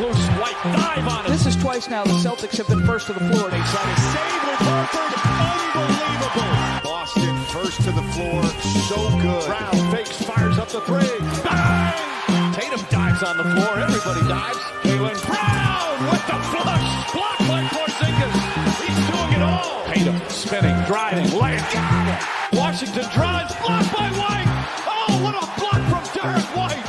loose. White dive on him. This is twice now the Celtics have been first to the floor. They try to save with Horford. Unbelievable. Boston first to the floor. So good. Brown fakes, fires up the three. Bang! Tatum dives on the floor. Everybody dives. Jaylen Brown with the flush. Blocked by Porzingis. He's doing it all. Tatum spinning, driving, laying. Washington drives. Blocked by White. Oh, what a block from Derek White.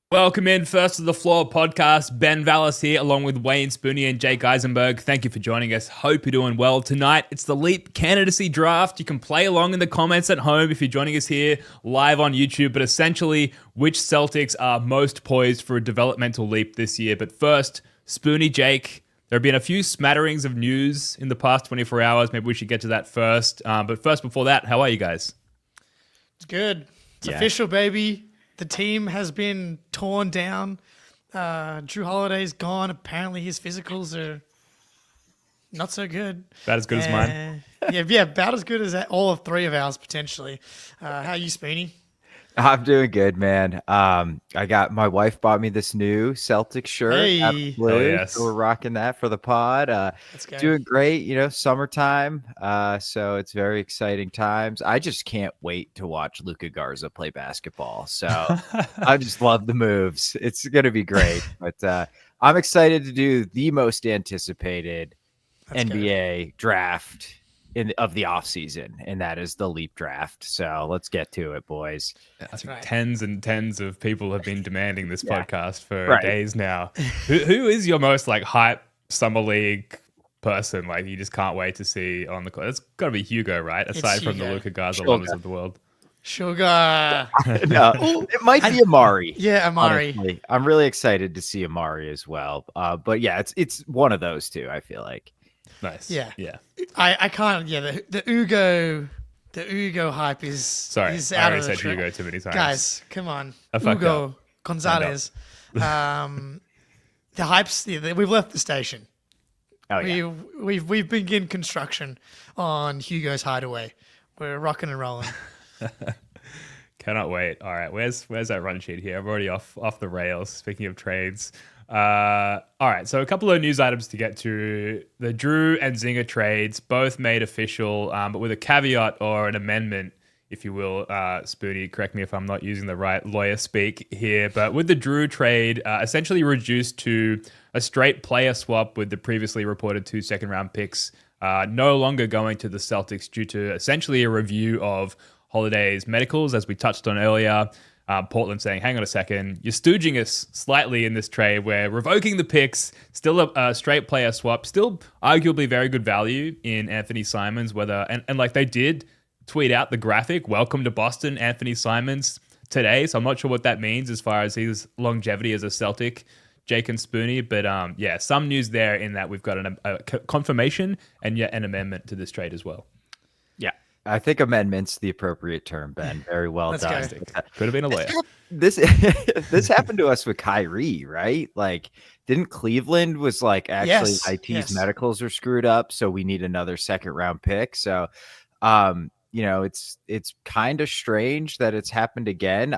Welcome in, First to the Floor podcast. Ben Vallis here, along with Wayne Spooney and Jake Eisenberg. Thank you for joining us. Hope you're doing well tonight. It's the Leap Candidacy Draft. You can play along in the comments at home if you're joining us here live on YouTube. But essentially, which Celtics are most poised for a developmental leap this year? But first, Spooney, Jake, there have been a few smatterings of news in the past 24 hours. Maybe we should get to that first. But first, before that, how are you guys? It's good. It's official, baby. The team has been torn down. Jrue Holiday's gone. Apparently his physicals are not so good. About as good as mine. Yeah, about as good as all of three of ours, potentially. How are you, Spoony? I'm doing good, man. My wife bought me this new Celtics shirt. Hey. Oh, yes. So we're rocking that for the pod. Let's go. Doing great, summertime. So it's very exciting times. I just can't wait to watch Luka Garza play basketball. So I just love the moves. It's going to be great. But I'm excited to do the most anticipated NBA draft of the offseason, and that is the Leap Draft. So let's get to it, boys. I think tens and tens of people have been demanding this podcast for days now. Who is your most hype summer league person? You just can't wait to see on the court. It's got to be Hugo, right? Aside from the Luka Garza lovers of the world. Sugar. No, it might be Amari. Yeah, Amari. Honestly. I'm really excited to see Amari as well. But yeah, it's one of those two, I feel like. Nice. Yeah. I can't. Yeah, the Hugo hype is. Sorry, is I out already of the said Hugo too many times. Guys, come on, Hugo Gonzalez. The hype's. Yeah, we've left the station. Oh yeah. We've begun construction on Hugo's hideaway. We're rocking and rolling. Cannot wait. All right, where's that run sheet here? I'm already off the rails. Speaking of trades. All right, so a couple of news items to get to. The Jrue and Zinger trades, both made official, but with a caveat or an amendment, if you will. Spoony, correct me if I'm not using the right lawyer speak here, but with the Jrue trade essentially reduced to a straight player swap with the previously reported 2 second-round picks no longer going to the Celtics due to essentially a review of Holiday's medicals, as we touched on earlier. Portland saying, hang on a second, you're stooging us slightly in this trade. We're revoking the picks, still a straight player swap, still arguably very good value in Anthony Simons, and they did tweet out the graphic, welcome to Boston, Anthony Simons, today. So I'm not sure what that means as far as his longevity as a Celtic, Jake and Spoony. But some news there in that we've got a confirmation and yet an amendment to this trade as well. Yeah. I think amendment's the appropriate term, Ben. Very well done. Could have been a lawyer. This happened to us with Kyrie, right? Didn't Cleveland was IT's medicals are screwed up, so we need another second round pick. So, it's kind of strange that it's happened again.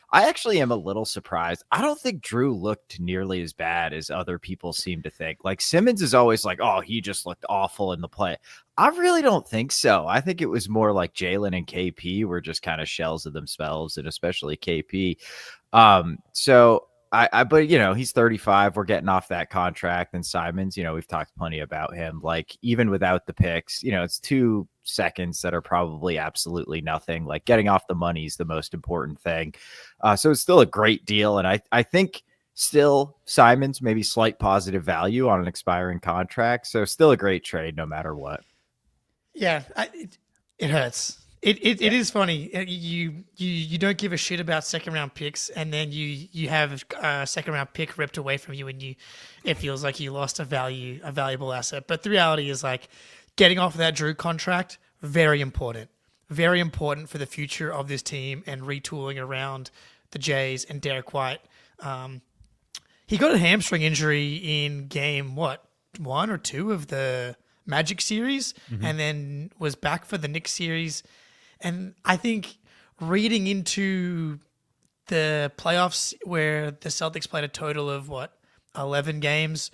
I actually am a little surprised. I don't think Jrue looked nearly as bad as other people seem to think. Simmons is always he just looked awful in the play. I really don't think so. I think it was more like Jaylen and KP were just kind of shells of themselves, and especially KP. But he's 35. We're getting off that contract. And Simons, we've talked plenty about him. Even without the picks, it's 2 seconds that are probably absolutely nothing. Getting off the money is the most important thing. So it's still a great deal. And I think still Simons, maybe slight positive value on an expiring contract. So still a great trade no matter what. Yeah, it hurts. It is funny. You don't give a shit about second round picks, and then you have a second round pick ripped away from you, and it feels like you lost a valuable asset. But the reality is getting off of that Jrue contract, very important for the future of this team and retooling around the Jays and Derek White. He got a hamstring injury in game 1 or 2 of the Magic series and then was back for the Knicks series. And I think reading into the playoffs where the Celtics played a total of 11 games.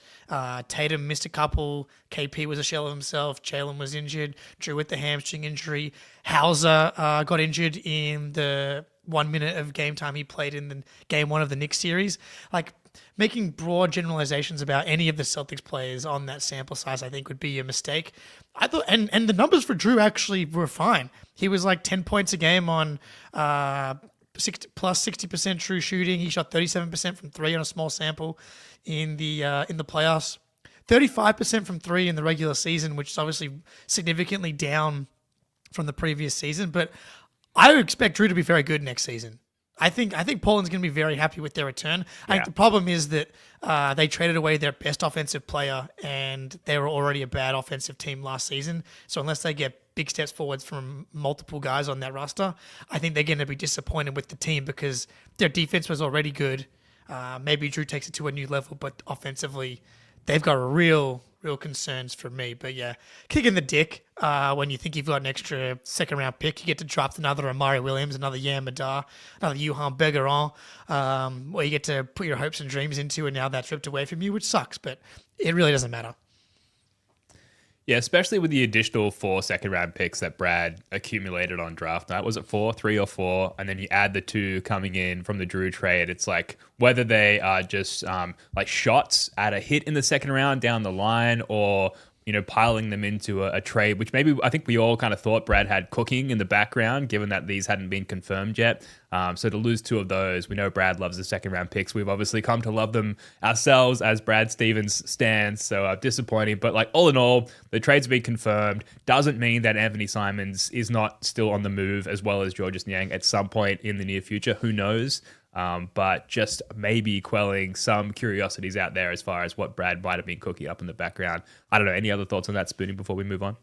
Tatum missed a couple. KP was a shell of himself. Jalen was injured. Jrue with the hamstring injury. Hauser got injured in the 1 minute of game time he played in the game one of the Knicks series. Like, making broad generalizations about any of the Celtics players on that sample size, I think, would be a mistake. I thought, and the numbers for Jrue actually were fine. He was like 10 points a game on plus 60% true shooting. He shot 37% from three on a small sample in the playoffs. 35% from three in the regular season, which is obviously significantly down from the previous season. But I would expect Jrue to be very good next season. I think Portland's going to be very happy with their return. I think the problem is that they traded away their best offensive player, and they were already a bad offensive team last season. So unless they get big steps forwards from multiple guys on that roster, I think they're going to be disappointed with the team because their defense was already good. Maybe Jrue takes it to a new level, but offensively, they've got real concerns for me. But yeah, kick in the dick when you think you've got an extra second round pick. You get to draft another Amari Williams, another Yam Madar, another Johan Bergeron, where you get to put your hopes and dreams into, and now that's ripped away from you, which sucks, but it really doesn't matter. Yeah, especially with the additional 4 second-round picks that Brad accumulated on draft night. Was it 4, 3 or 4? And then you add the 2 coming in from the Jrue trade. It's like whether they are just like shots at a hit in the second round down the line, or piling them into a trade, which maybe I think we all kind of thought Brad had cooking in the background, given that these hadn't been confirmed yet. So to lose 2 of those, we know Brad loves the second round picks. We've obviously come to love them ourselves as Brad Stevens stands. So disappointing. But like all in all, the trade's been confirmed. Doesn't mean that Anthony Simons is not still on the move, as well as Georges Niang at some point in the near future. Who knows? But just maybe quelling some curiosities out there as far as what Brad might have been cooking up in the background. I don't know. Any other thoughts on that, Spoonie, before we move on?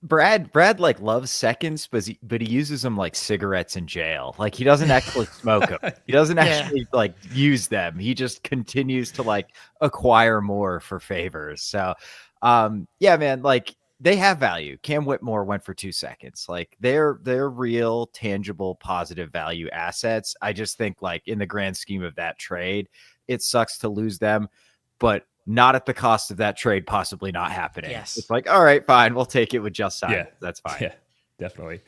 Brad like loves seconds, but he uses them like cigarettes in jail. Like he doesn't actually smoke them. He doesn't actually like use them. He just continues to like acquire more for favors. So, yeah, man, like they have value. Cam Whitmore went for 2 seconds. Like they're real, tangible, positive value assets. I just think like in the grand scheme of that trade, it sucks to lose them, but not at the cost of that trade possibly not happening. Yes. It's like, all right, fine. We'll take it with just Simons. Yeah. That's fine. Yeah, definitely.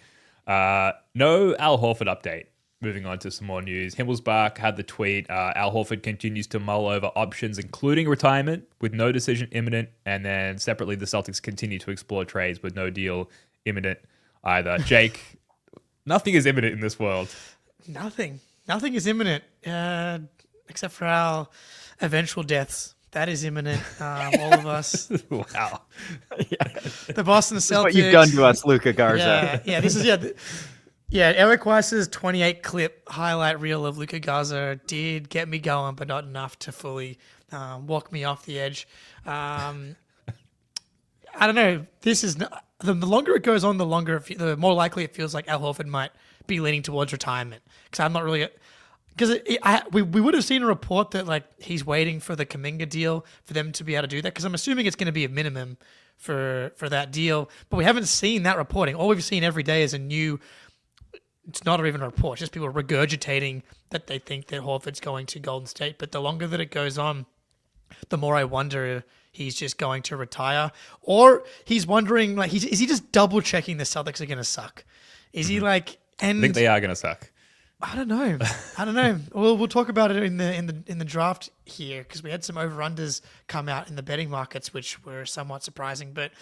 No Al Horford update. Moving on to some more news. Himmelsbach had the tweet, Al Horford continues to mull over options, including retirement, with no decision imminent. And then separately, the Celtics continue to explore trades with no deal imminent either. Jake, nothing is imminent in this world. Nothing is imminent, except for our eventual deaths. That is imminent. All of us. Wow. The Boston Celtics. What you've done to us, Luka Garza. This is Eric Weiss's 28 clip highlight reel of Luka Garza did get me going, but not enough to fully walk me off the edge. I don't know. This is the longer it goes on, the more likely it feels like Al Horford might be leaning towards retirement. Because I'm not really. Because we would have seen a report that like he's waiting for the Kuminga deal for them to be able to do that. Because I'm assuming it's going to be a minimum for that deal, but we haven't seen that reporting. All we've seen every day is a new. It's not even a report; it's just people regurgitating that they think that Horford's going to Golden State. But the longer that it goes on, the more I wonder if he's just going to retire, or he's wondering like is he just double checking the Celtics are going to suck? Is he like? And I think they are going to suck. I don't know. We'll talk about it in the draft here because we had some over-unders come out in the betting markets, which were somewhat surprising. But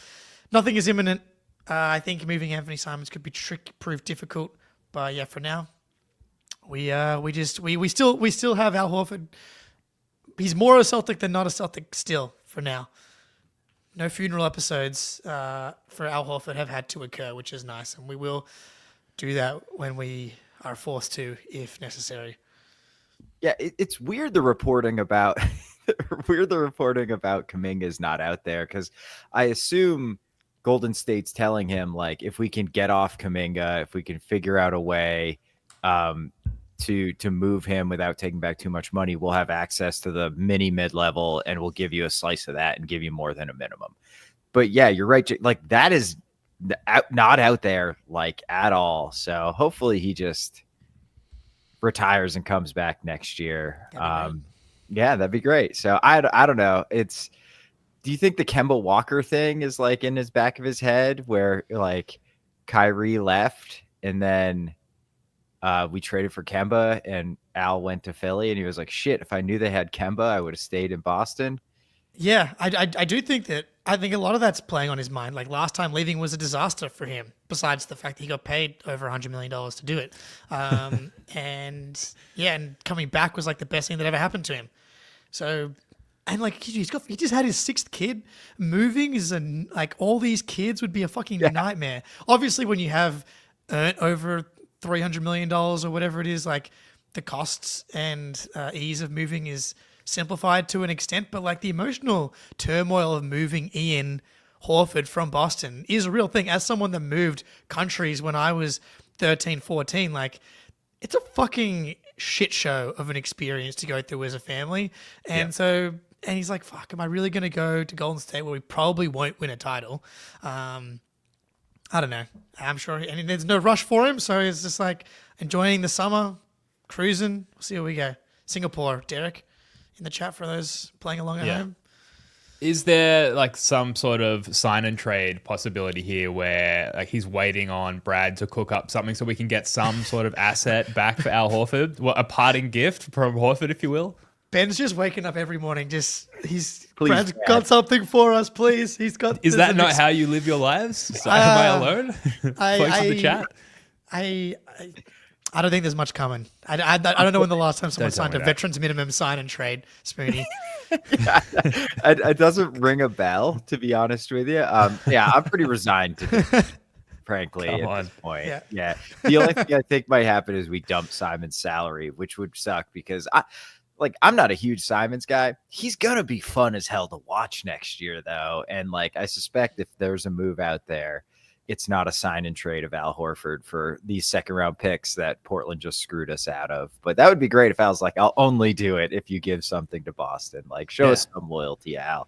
nothing is imminent. I think moving Anthony Simons could be prove difficult. But yeah, for now, we still have Al Horford. He's more a Celtic than not a Celtic still for now. No funeral episodes for Al Horford have had to occur, which is nice, and we will do that when we are forced to, if necessary. Yeah, it's weird the reporting about Kuminga is not out there because I assume Golden State's telling him like if we can get off Kuminga, if we can figure out a way, to move him without taking back too much money, we'll have access to the mini mid-level and we'll give you a slice of that and give you more than a minimum. But yeah, you're right. Like that is not out there like at all. So hopefully he just retires and comes back next year. Yeah, that'd be great. So I don't know. Do you think the Kemba Walker thing is like in his back of his head where like Kyrie left and then we traded for Kemba and Al went to Philly and he was like, shit, if I knew they had Kemba, I would have stayed in Boston. Yeah, I do think that. I think a lot of that's playing on his mind. Like last time leaving was a disaster for him, besides the fact that he got paid over $100 million to do it. And coming back was like the best thing that ever happened to him. So, and like he just had his 6th kid. Moving is like all these kids would be a fucking nightmare. Obviously, when you have earned over $300 million or whatever it is, like the costs and ease of moving is simplified to an extent, but like the emotional turmoil of moving Ian Horford from Boston is a real thing. As someone that moved countries when I was 13, 14, like it's a fucking shit show of an experience to go through as a family. And so, and he's like, fuck, am I really going to go to Golden State where we probably won't win a title? I don't know. I'm sure, and there's no rush for him. So it's just like enjoying the summer, cruising. We'll see where we go. Singapore, Derek, in the chat for those playing along at home. Is there like some sort of sign and trade possibility here where like he's waiting on Brad to cook up something so we can get some sort of asset back for Al Horford? What, a parting gift from Horford, if you will? Ben's just waking up every morning. Brad's got something for us, please. He's got. Is that not how you live your lives? So am I alone? Folks in the chat. I don't think there's much coming. I don't know when the last time someone signed a veterans minimum sign and trade, Spoonie. It doesn't ring a bell, to be honest with you. I'm pretty resigned to this, frankly, at this point. Yeah. The only thing I think might happen is we dump Simon's salary, which would suck because I'm not a huge Simons guy. He's gonna be fun as hell to watch next year, though. And like I suspect if there's a move out there, it's not a sign and trade of Al Horford for these 2nd-round picks that Portland just screwed us out of. But that would be great if Al's like, I'll only do it if you give something to Boston. Like, show us some loyalty, Al.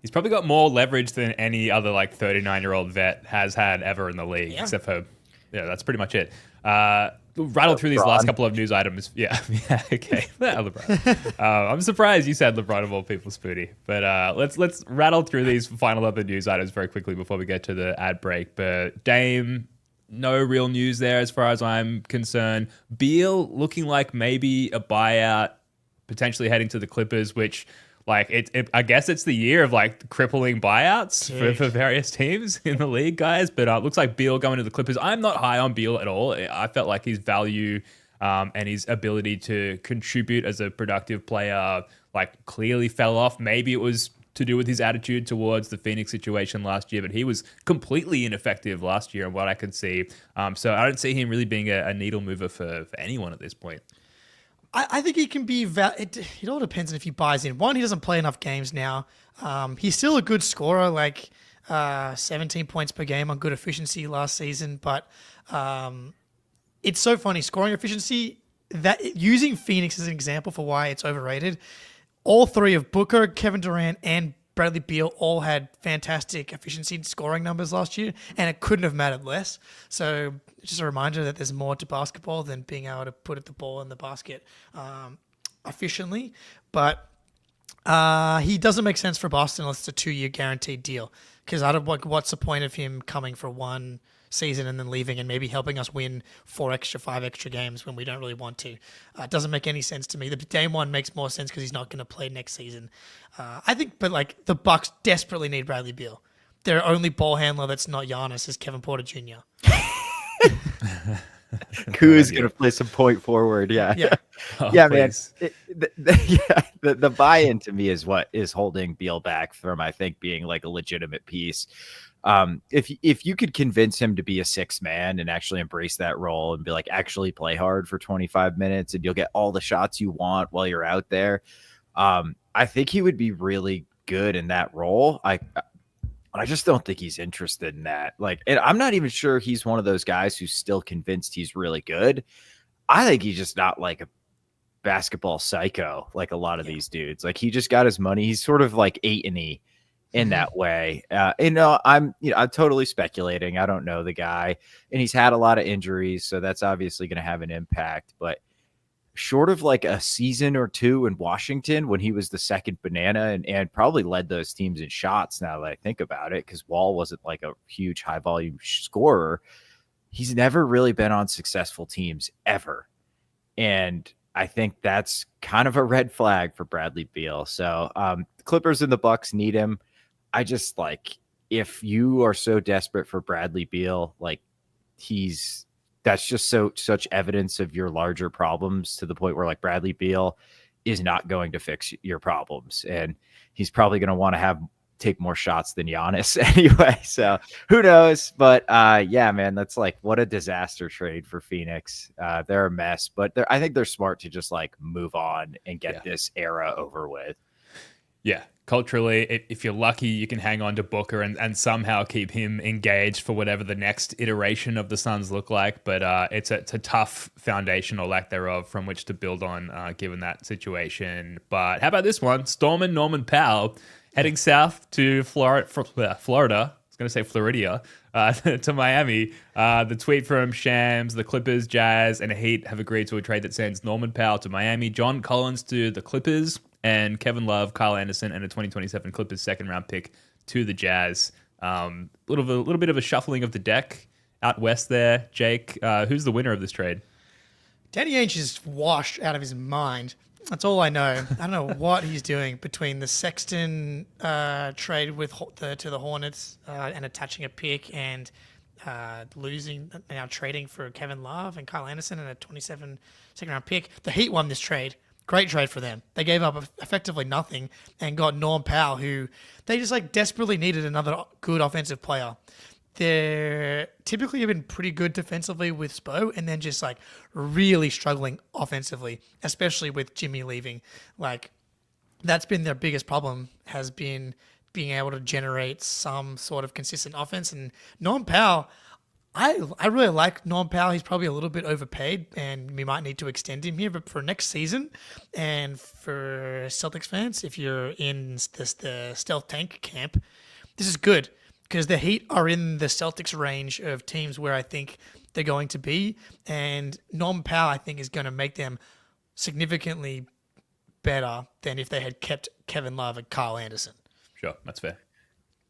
He's probably got more leverage than any other like 39-year-old vet has had ever in the league, except for, that's pretty much it. Rattle through these last couple of news items. Okay. LeBron. I'm surprised you said LeBron of all people, Spoonie. But let's rattle through these final other news items very quickly before we get to the ad break. But Dame, no real news there as far as I'm concerned. Beal looking like maybe a buyout, potentially heading to the Clippers, which like I guess it's the year of like crippling buyouts for various teams in the league, guys. But it looks like Beal going to the Clippers. I'm not high on Beal at all. I felt like his value and his ability to contribute as a productive player like clearly fell off. Maybe it was to do with his attitude towards the Phoenix situation last year, but he was completely ineffective last year in what I could see. So I don't see him really being a needle mover for anyone at this point. I think he can be. It all depends on if he buys in. One, he doesn't play enough games now. He's still a good scorer, like 17 points per game on good efficiency last season. But it's so funny scoring efficiency. That using Phoenix as an example for why it's overrated. All three of Booker, Kevin Durant, and Bradley Beal all had fantastic efficiency and scoring numbers last year, and it couldn't have mattered less. So just a reminder that there's more to basketball than being able to put the ball in the basket efficiently. But he doesn't make sense for Boston unless it's a 2-year guaranteed deal. Because what's the point of him coming for one season and then leaving and maybe helping us win 5 extra games when we don't really want to? It doesn't make any sense to me. The Dame one makes more sense because he's not going to play next season. I think, but like the Bucks desperately need Bradley Beal. Their only ball handler that's not Giannis is Kevin Porter Jr. Who's going to play some point forward? Yeah, man. The buy-in to me is what is holding Beal back from, I think, being like a legitimate piece. If you could convince him to be a 6th man and actually embrace that role and be like, actually play hard for 25 minutes and you'll get all the shots you want while you're out there. I think he would be really good in that role. I just don't think he's interested in that. Like, and I'm not even sure he's one of those guys who's still convinced he's really good. I think he's just not like a basketball psycho like a lot of these dudes. Like he just got his money. He's sort of like Aiton-y in that way. I'm totally speculating. I don't know the guy, and he's had a lot of injuries, so that's obviously going to have an impact. But short of like a season or two in Washington when he was the second banana and probably led those teams in shots, now that I think about it, because Wall wasn't like a huge high volume scorer, he's never really been on successful teams ever. And I think that's kind of a red flag for Bradley Beal. So the Clippers and the Bucks need him. I just like, if you are so desperate for Bradley Beal, like that's just such evidence of your larger problems, to the point where like Bradley Beal is not going to fix your problems. And he's probably going to want to take more shots than Giannis anyway. So who knows? But yeah, man, that's like, what a disaster trade for Phoenix. They're a mess, but I think they're smart to just like move on and get this era over with. Yeah. Culturally, if you're lucky, you can hang on to Booker and somehow keep him engaged for whatever the next iteration of the Suns look like. But it's a tough foundation, or lack thereof, from which to build on, given that situation. But how about this one? Storm and Norman Powell heading south to Florida. I was going to say Florida, to Miami. The tweet from Shams: the Clippers, Jazz, and Heat have agreed to a trade that sends Norman Powell to Miami, John Collins to the Clippers, and Kevin Love, Kyle Anderson, and a 2027 Clippers second-round pick to the Jazz. Little bit of a shuffling of the deck out west there. Jake, who's the winner of this trade? Danny Ainge is washed out of his mind. That's all I know. I don't know what he's doing between the Sexton trade to the Hornets and attaching a pick, and trading for Kevin Love and Kyle Anderson and a 27 second-round pick. The Heat won this trade. Great trade for them. They gave up effectively nothing and got Norm Powell, who they just like desperately needed another good offensive player. They're typically have been pretty good defensively with Spo, and then just like really struggling offensively, especially with Jimmy leaving. Like that's been their biggest problem, has been being able to generate some sort of consistent offense. And Norm Powell, I really like Norm Powell. He's probably a little bit overpaid, and we might need to extend him here. But for next season, and for Celtics fans, if you're in the stealth tank camp, this is good, because the Heat are in the Celtics range of teams where I think they're going to be. And Norm Powell, I think, is going to make them significantly better than if they had kept Kevin Love and Kyle Anderson. Sure, that's fair.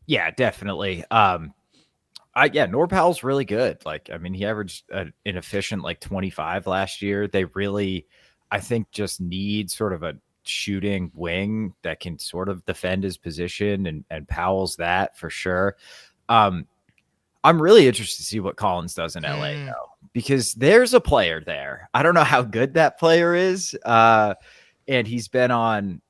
Yeah, definitely. Norm Powell's really good. Like, I mean, he averaged an efficient like 25 last year. They really, I think, just need sort of a shooting wing that can sort of defend his position, and Powell's that for sure. I'm really interested to see what Collins does in LA though, because there's a player there. I don't know how good that player is. And he's been on,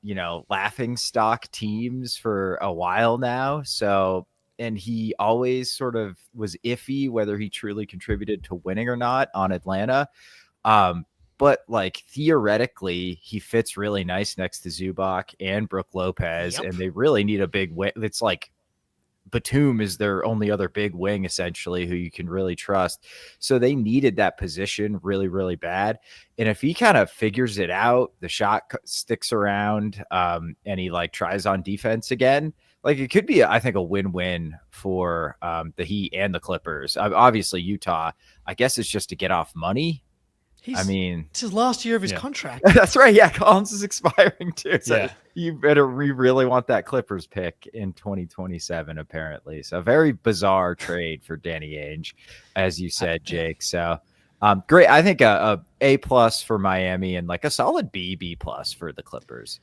laughing stock teams for a while now. So, and he always sort of was iffy whether he truly contributed to winning or not on Atlanta. But like theoretically, he fits really nice next to Zubac and Brook Lopez, and they really need a big wing. It's like Batum is their only other big wing, essentially, who you can really trust. So they needed that position really, really bad. And if he kind of figures it out, the shot sticks around, and he like tries on defense again, like it could be, I think, a win-win for the Heat and the Clippers. Obviously, Utah, I guess it's just to get off money. It's his last year of his contract. That's right. Yeah, Collins is expiring too. So we really want that Clippers pick in 2027, apparently. So very bizarre trade for Danny Ainge, as you said, Jake. So great. I think a plus for Miami and like a solid B plus for the Clippers.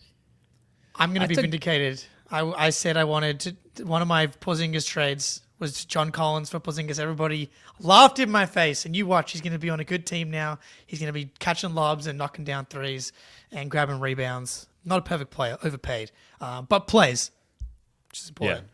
I'm going to be vindicated. I said I wanted to. One of my Porzingis trades was John Collins for Porzingis. Everybody laughed in my face, and you watch. He's going to be on a good team now. He's going to be catching lobs and knocking down threes and grabbing rebounds. Not a perfect player, overpaid, but plays, which is important. Yeah.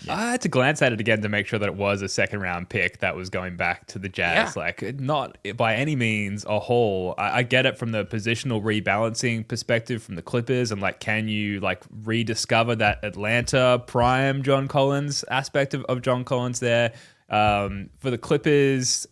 I had to glance at it again to make sure that it was a second-round pick that was going back to the Jazz. Yeah. Like, not by any means a haul. I get it from the positional rebalancing perspective from the Clippers, and like, can you like rediscover that Atlanta prime John Collins aspect of John Collins there? For the Clippers,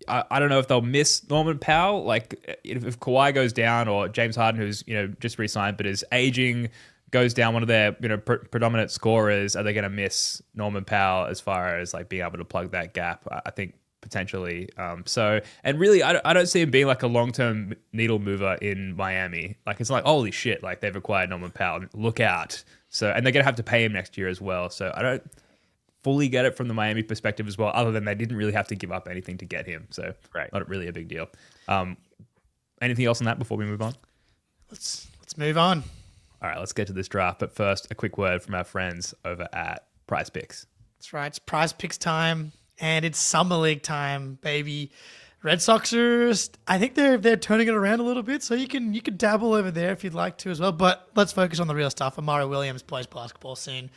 I don't know if they'll miss Norman Powell. Like if Kawhi goes down or James Harden, who's just re-signed but is aging, goes down, one of their predominant scorers, are they going to miss Norman Powell as far as like being able to plug that gap? I think potentially. And really, I don't see him being like a long-term needle mover in Miami. Like it's like, holy shit, like they've acquired Norman Powell. Look out. So, and they're going to have to pay him next year as well. So I don't fully get it from the Miami perspective as well, other than they didn't really have to give up anything to get him. So not really a big deal. Anything else on that before we move on? Let's move on. All right, let's get to this draft. But first, a quick word from our friends over at Prize Picks. That's right. It's Prize Picks time, and it's Summer League time, baby. Red Soxers, I think they're turning it around a little bit, so you can dabble over there if you'd like to as well. But let's focus on the real stuff. Amari Williams plays basketball soon.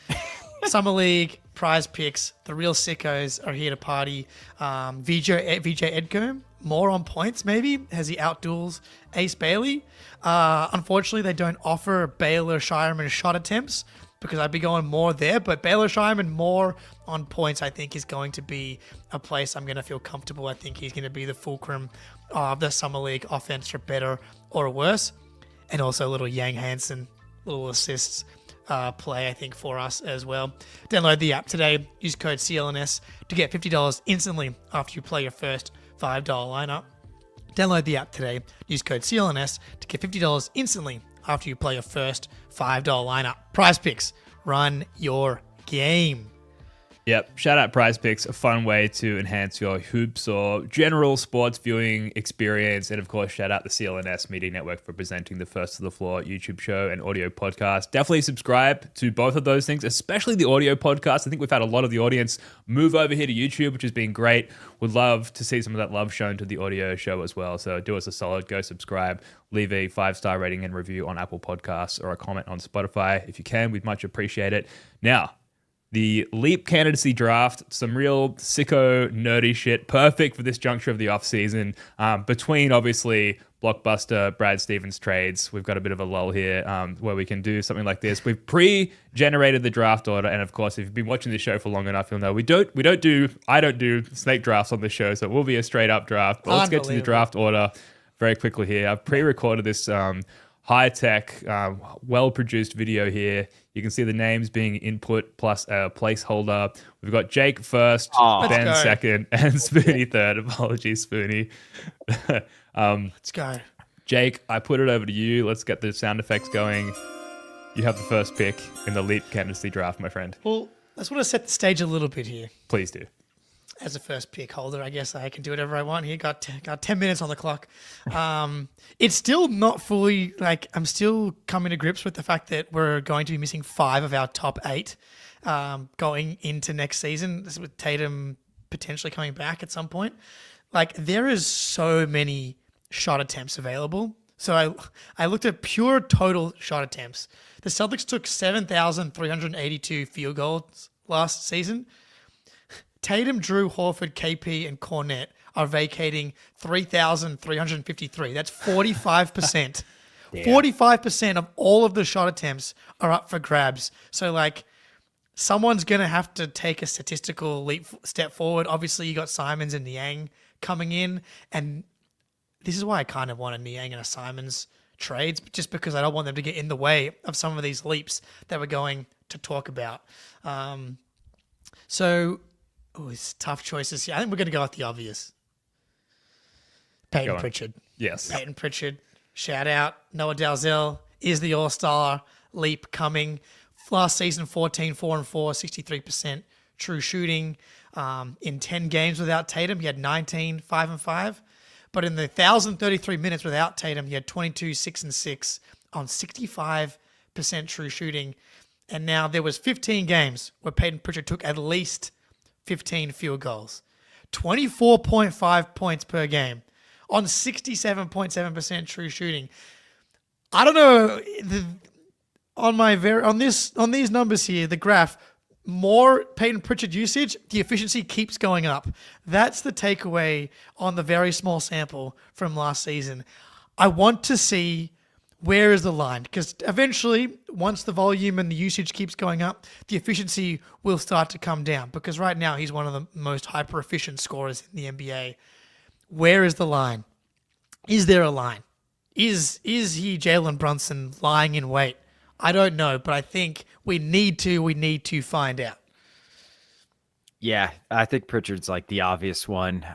Summer League, Prize Picks, the real sickos are here to party. VJ Edgecombe, more on points maybe, as he outduels Ace Bailey. Unfortunately, they don't offer Baylor Shireman shot attempts because I'd be going more there, but Baylor Shireman more on points I think is going to be a place I'm going to feel comfortable. I think he's going to be the fulcrum of the Summer League offense for better or worse. And also a little Yang Hansen, little assists play, I think, for us as well. Download the app today. Use code CLNS to get $50 instantly after you play your first $5 lineup. Download the app today. Use code CLNS to get $50 instantly after you play your first $5 lineup. Prize Picks. Run your game. Yep. Shout out Prize Picks, a fun way to enhance your hoops or general sports viewing experience. And of course, shout out the CLNS Media Network for presenting the First to the Floor YouTube show and audio podcast. Definitely subscribe to both of those things, especially the audio podcast. I think we've had a lot of the audience move over here to YouTube, which has been great. Would love to see some of that love shown to the audio show as well. So do us a solid, go subscribe, leave a 5-star rating and review on Apple Podcasts or a comment on Spotify. If you can, we'd much appreciate it. Now, the Leap candidacy draft, some real sicko nerdy shit, perfect for this juncture of the offseason. Between, obviously, blockbuster Brad Stevens trades, we've got a bit of a lull here where we can do something like this. We've pre-generated the draft order, and of course, if you've been watching the show for long enough, you'll know I don't do snake drafts on the show, so it will be a straight up draft. But let's get to the draft order very quickly here. I've pre-recorded this high-tech, well-produced video here. You can see the names being input plus a placeholder. We've got Jake first, Ben second, and Spoonie third. Apologies, Spoonie. Let's go. Jake, I put it over to you. Let's get the sound effects going. You have the first pick in the Leap candidacy draft, my friend. Well, I just want to set the stage a little bit here. Please do. As a first pick holder, I guess I can do whatever I want here. Got 10 minutes on the clock. It's still not fully, like, I'm still coming to grips with the fact that we're going to be missing 5 of our top 8 going into next season. This is with Tatum potentially coming back at some point. Like, there is so many shot attempts available. So I looked at pure total shot attempts. The Celtics took 7,382 field goals last season. Tatum, Jrue, Horford, KP, and Cornette are vacating 3,353. That's 45%. 45% of all of the shot attempts are up for grabs. So, like, someone's going to have to take a statistical step forward. Obviously, you got Simons and Niang coming in, and this is why I kind of want a Niang and a Simons trades, just because I don't want them to get in the way of some of these leaps that we're going to talk about. It's tough choices here. I think we're going to go with the obvious. Payton Pritchard. Yes. Payton Pritchard. Shout out. Noah Dalzell is the all-star leap coming. Last season, 14, 4-4, 63% true shooting. In 10 games without Tatum, he had 19, 5-5. But in the 1,033 minutes without Tatum, he had 22, 6-6 on 65% true shooting. And now there was 15 games where Payton Pritchard took at least 15 field goals, 24.5 points per game on 67.7% true shooting. I don't know on these numbers here, the graph, more Payton Pritchard usage, the efficiency keeps going up. That's the takeaway on the very small sample from last season. I want to see where is the line, because eventually, once the volume and the usage keeps going up, the efficiency will start to come down, because right now he's one of the most hyper-efficient scorers in the NBA. Where is the line? Is there a line? Is he Jalen Brunson lying in wait? I don't know, but I think we need to find out. Yeah, I think Pritchard's like the obvious one.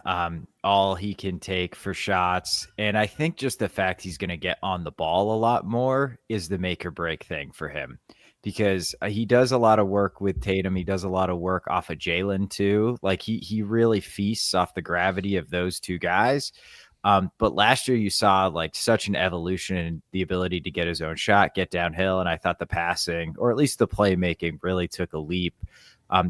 All he can take for shots. And I think just the fact he's going to get on the ball a lot more is the make or break thing for him, because he does a lot of work with Tatum. He does a lot of work off of Jalen too. Like he really feasts off the gravity of those two guys. But last year you saw like such an evolution in the ability to get his own shot, get downhill. And I thought the passing, or at least the playmaking, really took a leap.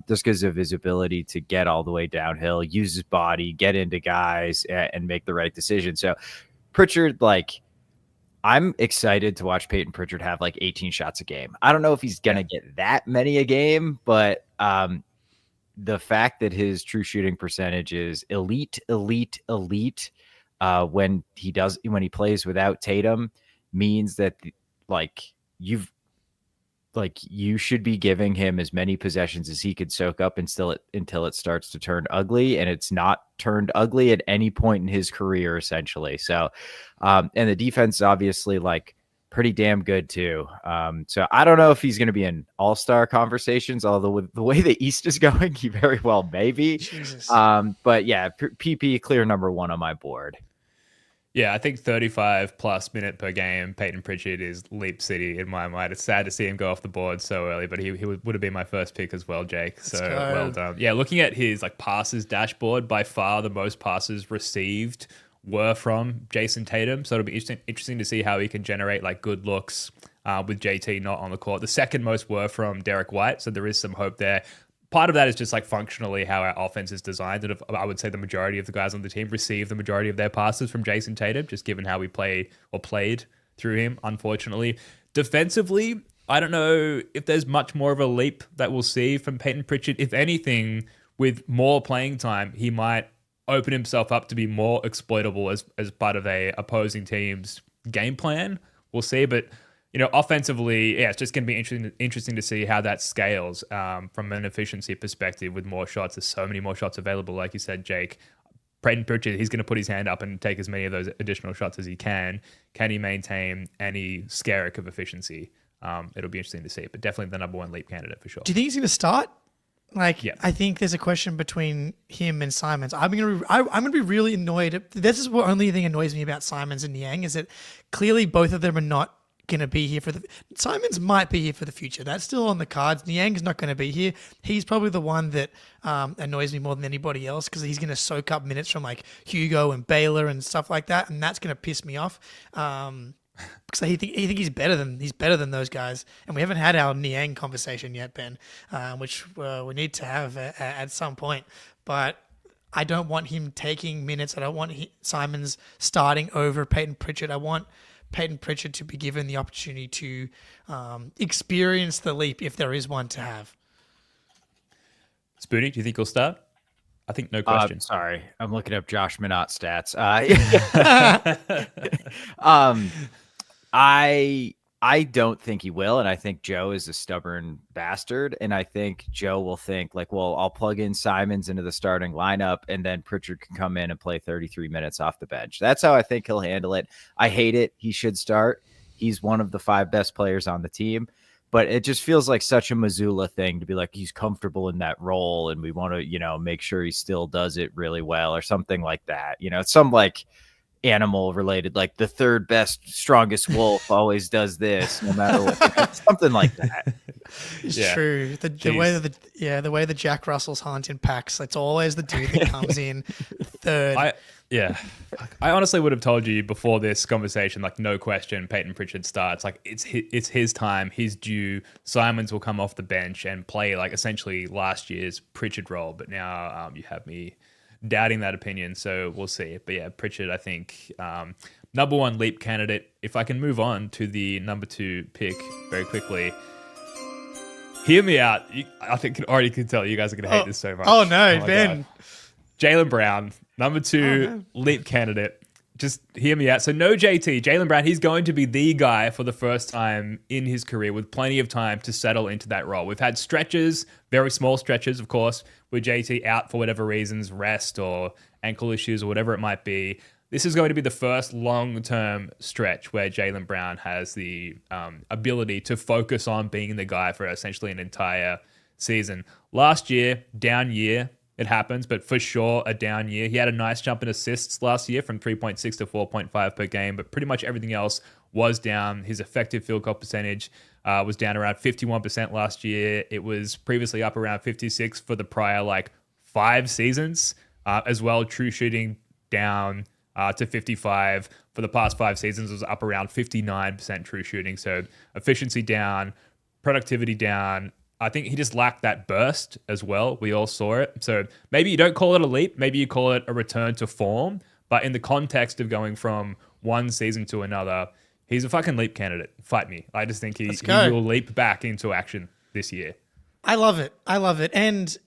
Just because of his ability to get all the way downhill, use his body, get into guys, and make the right decision. So Pritchard, like, I'm excited to watch Payton Pritchard have like 18 shots a game. I don't know if he's going to get that many a game, but the fact that his true shooting percentage is elite, when he plays without Tatum means that you should be giving him as many possessions as he could soak up until it starts to turn ugly. And it's not turned ugly at any point in his career, essentially. So, and the defense is obviously like pretty damn good too. So I don't know if he's going to be in all-star conversations, although with the way the East is going, he very well may be. Jesus. But yeah, PP clear number one on my board. Yeah, I think 35 plus minute per game, Payton Pritchard is leap city in my mind. It's sad to see him go off the board so early, but he would have been my first pick as well, Jake. So well done. Yeah, looking at his like passes dashboard, by far the most passes received were from Jayson Tatum. So it'll be interesting to see how he can generate like good looks with JT not on the court. The second most were from Derek White, so there is some hope there. Part of that is just like functionally how our offense is designed. And I would say the majority of the guys on the team receive the majority of their passes from Jayson Tatum, just given how we played through him, unfortunately. Defensively, I don't know if there's much more of a leap that we'll see from Payton Pritchard. If anything, with more playing time, he might open himself up to be more exploitable as part of a opposing team's game plan. We'll see, but offensively, yeah, it's just going to be interesting to see how that scales from an efficiency perspective with more shots. There's so many more shots available, like you said, Jake. Payton Pritchard, he's going to put his hand up and take as many of those additional shots as he can. Can he maintain any skerrick of efficiency? It'll be interesting to see, but definitely the number one leap candidate for sure. Do you think he's going to start? Yeah. I think there's a question between him and Simons. I'm gonna be really annoyed. This is what only thing annoys me about Simons and Niang is that clearly both of them are not going to be here for Simons might be here for the future. That's still on the cards. Niang's not going to be here. He's probably the one that annoys me more than anybody else because he's going to soak up minutes from like Hugo and Baylor and stuff like that, and that's going to piss me off. Because I think he's better than those guys, and we haven't had our Niang conversation yet, Ben, which we need to have at some point. But I don't want him taking minutes. I don't want Simons starting over Payton Pritchard. I want Payton Pritchard to be given the opportunity to experience the leap if there is one to have. Spoonie, do you think he'll start? I think no question. Sorry, I'm looking up Josh Minott stats. I don't think he will, and I think Joe is a stubborn bastard, and I think Joe will think like, well, I'll plug in Simons into the starting lineup, and then Pritchard can come in and play 33 minutes off the bench. That's how I think he'll handle it. I hate it. He should start. He's one of the 5 best players on the team, but it just feels like such a Missoula thing to be like, he's comfortable in that role, and we want to, make sure he still does it really well or something like that. It's some like animal related, like the third best, strongest wolf always does this, no matter what. Something like that. It's true. The way the Jack Russells hunt in packs, it's always the dude that comes in third. I honestly would have told you before this conversation, like no question, Payton Pritchard starts. Like it's his time, he's due. Simons will come off the bench and play like essentially last year's Pritchard role. But now you have me doubting that opinion, so we'll see. But yeah, Pritchard, I think number one leap candidate. If I can move on to the number 2 pick very quickly. Hear me out. I think already can tell you guys are going to hate this so much. Oh no, Ben. Jaylen Brown, number 2 leap candidate. just hear me out. So no JT, Jaylen Brown, he's going to be the guy for the first time in his career with plenty of time to settle into that role. We've had stretches, very small stretches, of course, with JT out for whatever reasons, rest or ankle issues or whatever it might be. This is going to be the first long-term stretch where Jaylen Brown has the ability to focus on being the guy for essentially an entire season. Last year, down year, it happens, but for sure a down year. He had a nice jump in assists last year from 3.6 to 4.5 per game, but pretty much everything else was down. His effective field goal percentage was down around 51% last year. It was previously up around 56 for the prior 5 seasons as well. True shooting down to 55 for the past 5 seasons. It was up around 59% true shooting. So efficiency down, productivity down. I think he just lacked that burst as well. We all saw it. So maybe you don't call it a leap. Maybe you call it a return to form. But in the context of going from one season to another, he's a fucking leap candidate. Fight me. I just think he will leap back into action this year. I love it. And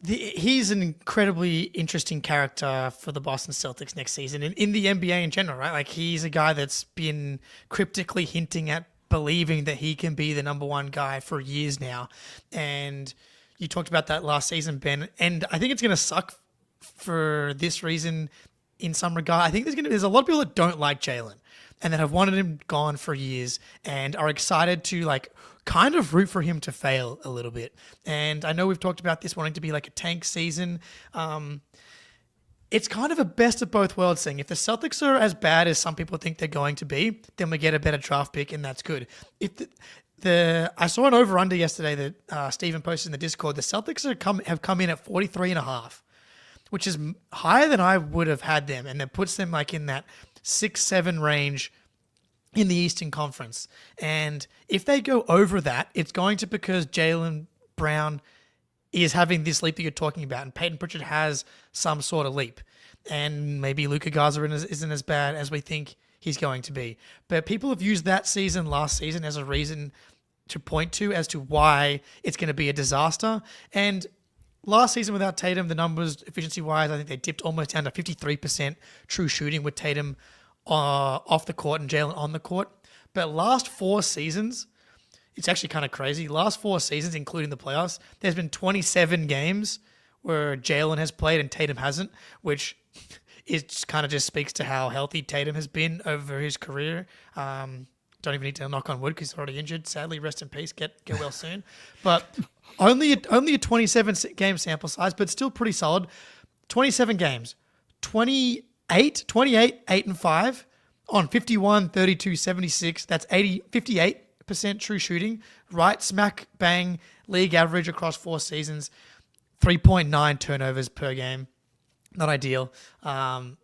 he's an incredibly interesting character for the Boston Celtics next season and in the NBA in general, right? He's a guy that's been cryptically hinting at believing that he can be the number one guy for years now. And you talked about that last season, Ben. And I think it's going to suck for this reason in some regard. I think there's a lot of people that don't like Jaylen and that have wanted him gone for years and are excited to kind of root for him to fail a little bit. And I know we've talked about this wanting to be a tank season. It's kind of a best of both worlds thing. If the Celtics are as bad as some people think they're going to be, then we get a better draft pick, and that's good. If I saw an over-under yesterday that Steven posted in the Discord. The Celtics have come in at 43.5, which is higher than I would have had them, and that puts them in that 6-7 range in the Eastern Conference. And if they go over that, it's going to because Jaylen Brown is having this leap that you're talking about, and Payton Pritchard has some sort of leap. And maybe Luka Gonzalez isn't as bad as we think he's going to be. But people have used that season, last season, as a reason to point to as to why it's going to be a disaster. And last season without Tatum, the numbers, efficiency-wise, I think they dipped almost down to 53% true shooting with Tatum off the court and Jaylen on the court. But last 4 seasons, it's actually kind of crazy. Last 4 seasons, including the playoffs, there's been 27 games where Jaylen has played and Tatum hasn't, which is kind of just speaks to how healthy Tatum has been over his career. Don't even need to knock on wood because he's already injured. Sadly, rest in peace. Get well soon. But only a 27 game sample size, but still pretty solid. 27 games, 28, 8-5 on 51, 32, 76. That's 58% true shooting, right smack bang league average across 4 seasons, 3.9 turnovers per game, not ideal. And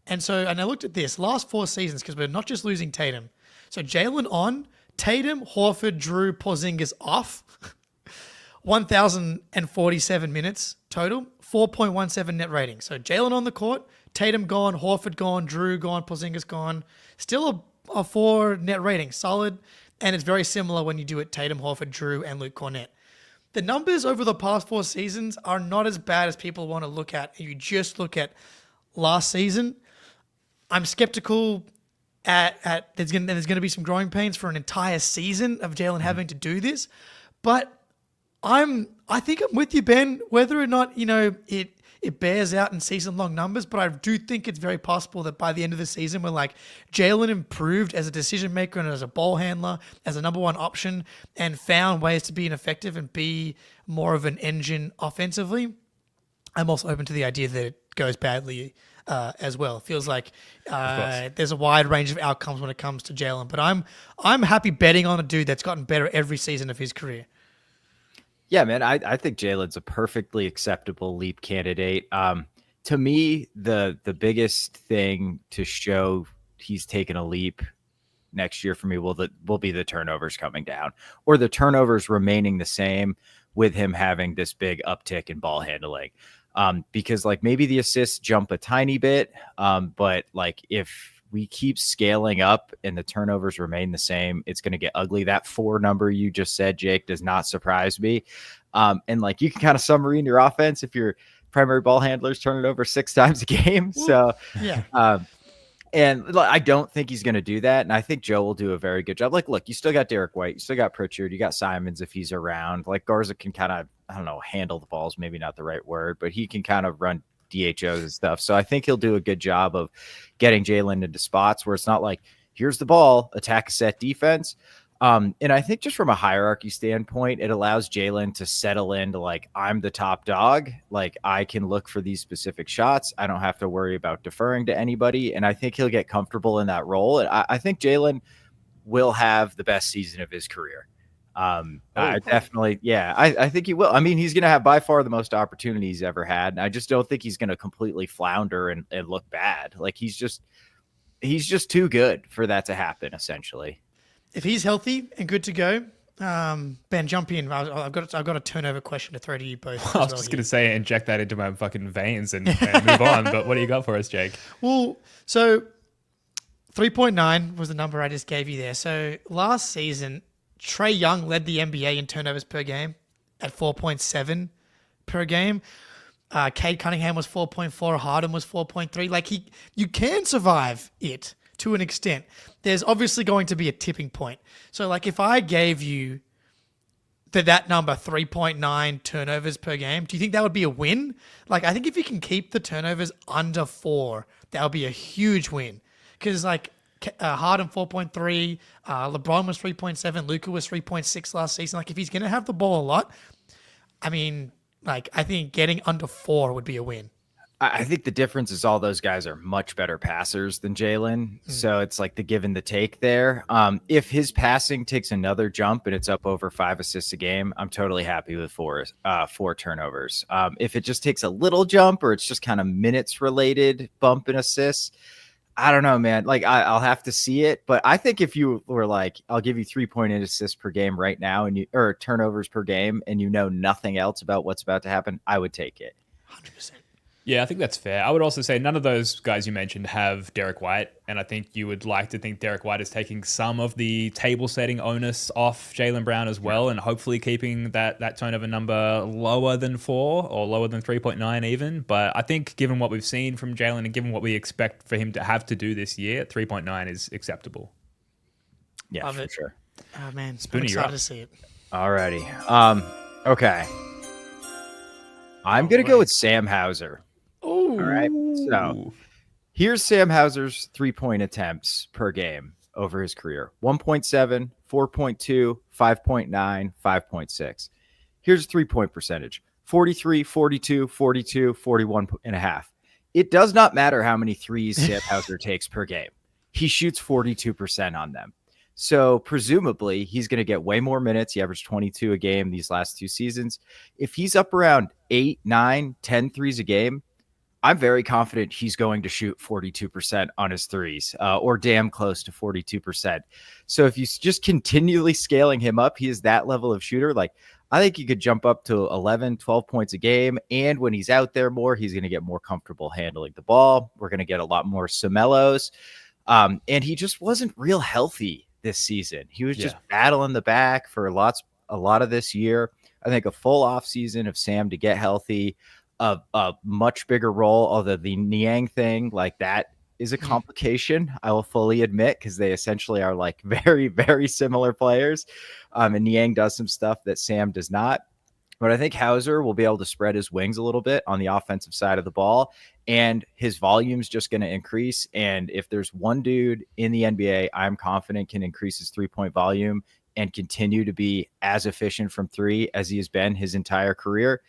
I looked at this last 4 seasons because we're not just losing Tatum. So Jaylen on, Tatum, Horford, Jrue, Porzingis off, 1,047 minutes total, 4.17 net rating. So Jaylen on the court, Tatum gone, Horford gone, Jrue gone, Porzingis gone, still a 4 net rating, solid. And it's very similar when you do it Tatum, Horford, Jrue, and Luke Cornett. The numbers over the past 4 seasons are not as bad as people want to look at. If you just look at last season, I'm skeptical at there's going to be some growing pains for an entire season of Jaylen having to do this. But I think I'm with you, Ben, whether or not, it bears out in season-long numbers, but I do think it's very possible that by the end of the season, we're Jaylen improved as a decision-maker and as a ball handler, as a number one option, and found ways to be effective and be more of an engine offensively. I'm also open to the idea that it goes badly as well. It feels like there's a wide range of outcomes when it comes to Jaylen, but I'm happy betting on a dude that's gotten better every season of his career. Yeah, man, I think Jaylen's a perfectly acceptable leap candidate. To me, the biggest thing to show he's taken a leap next year for me will be the turnovers coming down, or the turnovers remaining the same with him having this big uptick in ball handling. Because maybe the assists jump a tiny bit, but if we keep scaling up and the turnovers remain the same, it's going to get ugly. That 4 number you just said, Jake, does not surprise me. And you can kind of submarine your offense if your primary ball handlers turn it over 6 times a game. So yeah. And I don't think he's going to do that. And I think Joe will do a very good job. Like, look, you still got Derek White. You still got Pritchard. You got Simons if he's around. Like, Garza can kind of, I don't know, handle the balls, maybe not the right word, but he can kind of run DHOs and stuff. So I think he'll do a good job of getting Jaylen into spots where it's not like, here's the ball, attack a set defense. And I think just from a hierarchy standpoint, it allows Jaylen to settle into like, I'm the top dog. Like, I can look for these specific shots. I don't have to worry about deferring to anybody. And I think he'll get comfortable in that role. And I think Jaylen will have the best season of his career. I definitely, yeah, I think he will. I mean, he's going to have by far the most opportunities he's ever had. And I just don't think he's going to completely flounder and look bad. Like, he's just too good for that to happen, essentially. If he's healthy and good to go, Ben, jump in. I've got a turnover question to throw to you both. I was just going to say, inject that into my fucking veins and move on. But what do you got for us, Jake? Well, so 3.9 was the number I just gave you there. So last season, Trae Young led the NBA in turnovers per game at 4.7 per game. Cade Cunningham was 4.4. Harden was 4.3. Like, you can survive it to an extent. There's obviously going to be a tipping point. So, like, if I gave you that number, 3.9 turnovers per game, do you think that would be a win? Like, I think if you can keep the turnovers under 4, that would be a huge win. Because, like, Harden 4.3, LeBron was 3.7, Luka was 3.6 last season. Like, if he's going to have the ball a lot, I mean, like, I think getting under 4 would be a win. I think the difference is all those guys are much better passers than Jaylen. So it's like the give and the take there. If his passing takes another jump and it's up over 5 assists a game, I'm totally happy with four turnovers. If it just takes a little jump or it's just kind of minutes related bump in assists, I don't know, man. Like, I'll have to see it. But I think if you were like, I'll give you 3-point assists per game right now, or turnovers per game, and you know nothing else about what's about to happen, I would take it. 100%. Yeah, I think that's fair. I would also say none of those guys you mentioned have Derek White, and I think you would like to think Derek White is taking some of the table-setting onus off Jaylen Brown as well, and hopefully keeping that turnover number lower than 4 or lower than 3.9 even. But I think given what we've seen from Jaylen and given what we expect for him to have to do this year, 3.9 is acceptable. Yeah, Love for it. sure. Oh, man. Spoonie, I'm you're excited up. to see it. Alrighty. Okay. I'm going to go with Sam Hauser. Oh, All right. So here's Sam Hauser's 3-point attempts per game over his career: 1.7, 4.2, 5.9, 5.6. Here's 3-point percentage: 43, 42, 42, 41.5. It does not matter how many threes Sam Hauser takes per game. He shoots 42% on them. So presumably he's going to get way more minutes. He averaged 22 a game these last 2 seasons. If he's up around 8, 9, 10 threes a game, I'm very confident he's going to shoot 42% on his threes, or damn close to 42%. So if you just continually scaling him up, he is that level of shooter. Like, I think he could jump up to 11, 12 points a game. And when he's out there more, he's going to get more comfortable handling the ball. We're going to get a lot more Samelos. And he just wasn't real healthy this season. He was just battling the back for a lot of this year. I think a full off season of Sam to get healthy, a much bigger role, although the Niang thing, like, that is a complication, I will fully admit, because they essentially are like very, very similar players. And Niang does some stuff that Sam does not. But I think Hauser will be able to spread his wings a little bit on the offensive side of the ball, and his volume's just going to increase. And if there's one dude in the NBA I'm confident can increase his 3-point volume and continue to be as efficient from 3 as he has been his entire career,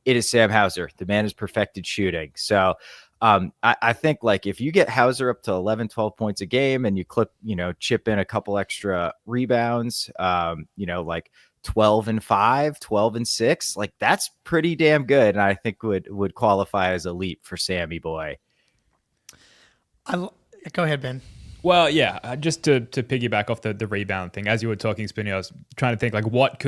it is Sam Hauser. The man has perfected shooting. So I think, like, if you get Hauser up to 11, 12 points a game and you chip in a couple extra rebounds, like 12 and 5, 12 and 6, like, that's pretty damn good. And I think would qualify as a leap for Sammy boy. Go ahead, Ben. Well, yeah, just to piggyback off the rebound thing, as you were talking, Spinny, I was trying to think, like, what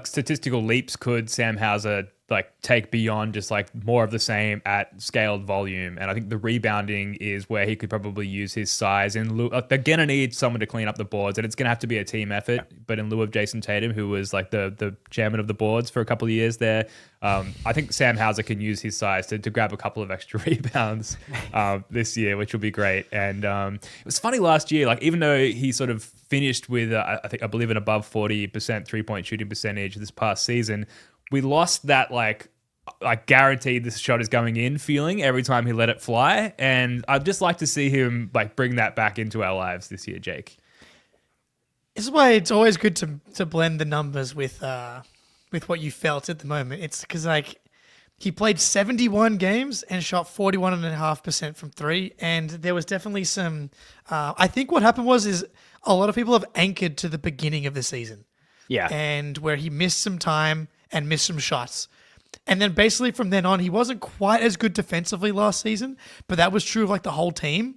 statistical leaps could Sam Hauser like take beyond just like more of the same at scaled volume. And I think the rebounding is where he could probably use his size in lieu. They're going to need someone to clean up the boards, and it's going to have to be a team effort. But in lieu of Jayson Tatum, who was like the chairman of the boards for a couple of years there, I think Sam Hauser can use his size to grab a couple of extra rebounds this year, which will be great. And it was funny last year, like even though he sort of finished with, I believe an above 40% 3-point shooting percentage this past season, we lost that like guaranteed this shot is going in feeling every time he let it fly. And I'd just like to see him like bring that back into our lives this year, Jake. This is why it's always good to blend the numbers with what you felt at the moment. It's because like he played 71 games and shot 41.5% from three. And there was definitely some, I think what happened is a lot of people have anchored to the beginning of the season. Yeah. And where he missed some time and missed some shots. And then basically from then on, he wasn't quite as good defensively last season, but that was true of like the whole team.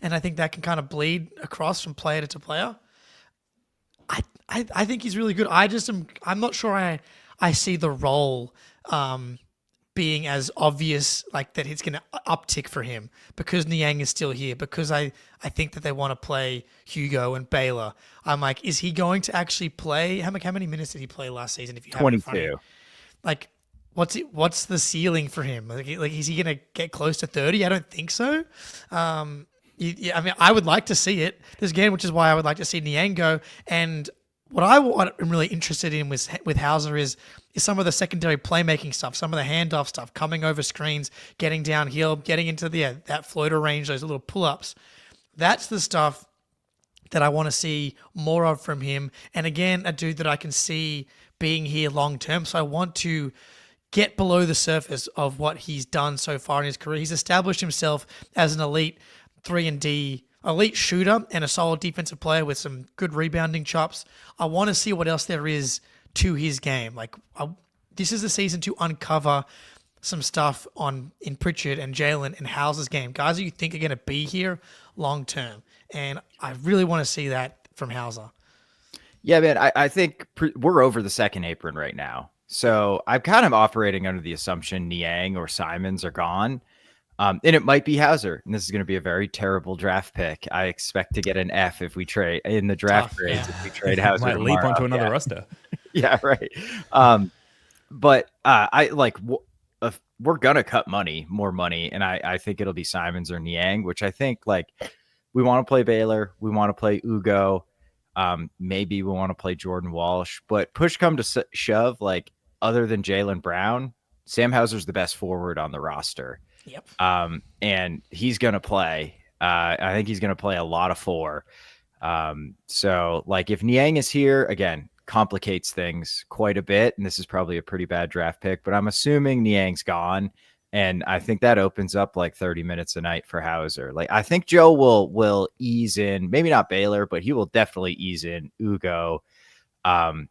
And I think that can kind of bleed across from player to player. I think he's really good. I'm not sure I see the role being as obvious, like that it's going to uptick for him because Niang is still here, because I think that they want to play Hugo and Baylor. I'm like, is he going to actually play? How many minutes did he play last season? If you have 22. Like, what's the ceiling for him? Like is he going to get close to 30? I don't think so. I mean, I would like to see it this game, which is why I would like to see Niang go. And what I'm really interested in with Hauser is some of the secondary playmaking stuff, some of the handoff stuff, coming over screens, getting downhill, getting into that floater range, those little pull-ups. That's the stuff that I want to see more of from him. And again, a dude that I can see being here long-term. So I want to get below the surface of what he's done so far in his career. He's established himself as an elite 3-and-D elite shooter and a solid defensive player with some good rebounding chops. I want to see what else there is to his game. Like this is the season to uncover some stuff in Pritchard and Jalen and Hauser's game. Guys that you think are going to be here long term. And I really want to see that from Hauser. Yeah, man, I think we're over the second apron right now. So I'm kind of operating under the assumption Niang or Simons are gone. And it might be Hauser, and this is going to be a very terrible draft pick. I expect to get an F if we trade in the draft grades. If we trade Hauser, might leap onto another roster. Yeah, right. But we're gonna cut more money, and I think it'll be Simons or Niang, which I think like we want to play Baylor, we want to play Hugo, maybe we want to play Jordan Walsh, but push come to shove, like other than Jaylen Brown, Sam Hauser's the best forward on the roster. Yep. And he's going to play. I think he's going to play a lot of 4. So like if Niang is here, again, complicates things quite a bit. And this is probably a pretty bad draft pick, but I'm assuming Niang's gone. And I think that opens up like 30 minutes a night for Hauser. Like I think Joe will ease in, maybe not Baylor, but he will definitely ease in Hugo, and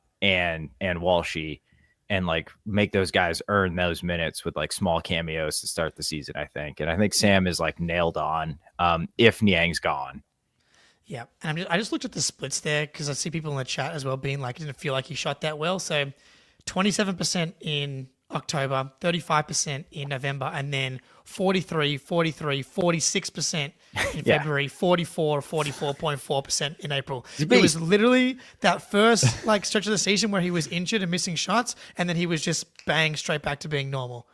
Walshy, and like make those guys earn those minutes with like small cameos to start the season, I think. And I think Sam is like nailed on if Niang's gone. Yeah. And I just looked at the splits there because I see people in the chat as well being like, it didn't feel like he shot that well. So 27% in October, 35% in November, and then 43, 46% in February, 44.4% in April. It was literally that first like stretch of the season where he was injured and missing shots, and then he was just bang straight back to being normal.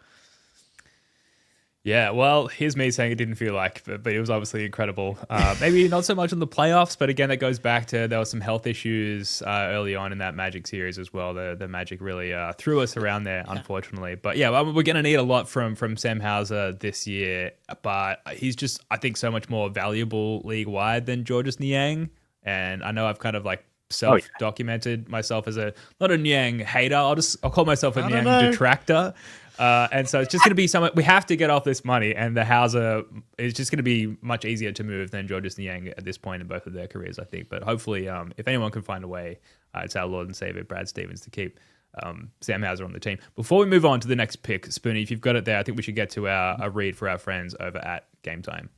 Yeah, well, here's me saying it didn't feel like, but it was obviously incredible. Maybe not so much in the playoffs, but again, that goes back to there were some health issues early on in that Magic series as well. The Magic really threw us around there, unfortunately. But yeah, we're going to need a lot from Sam Hauser this year, but he's just, I think, so much more valuable league-wide than Georges Niang. And I know I've kind of like self-documented myself as not a Niang hater. I'll call myself a Niang detractor. And so it's just going to be we have to get off this money, and the Hauser is just going to be much easier to move than Georges Niang at this point in both of their careers, I think. But hopefully, if anyone can find a way, it's our Lord and Savior, Brad Stevens, to keep Sam Hauser on the team. Before we move on to the next pick, Spoonie, if you've got it there, I think we should get to a read for our friends over at Game Time.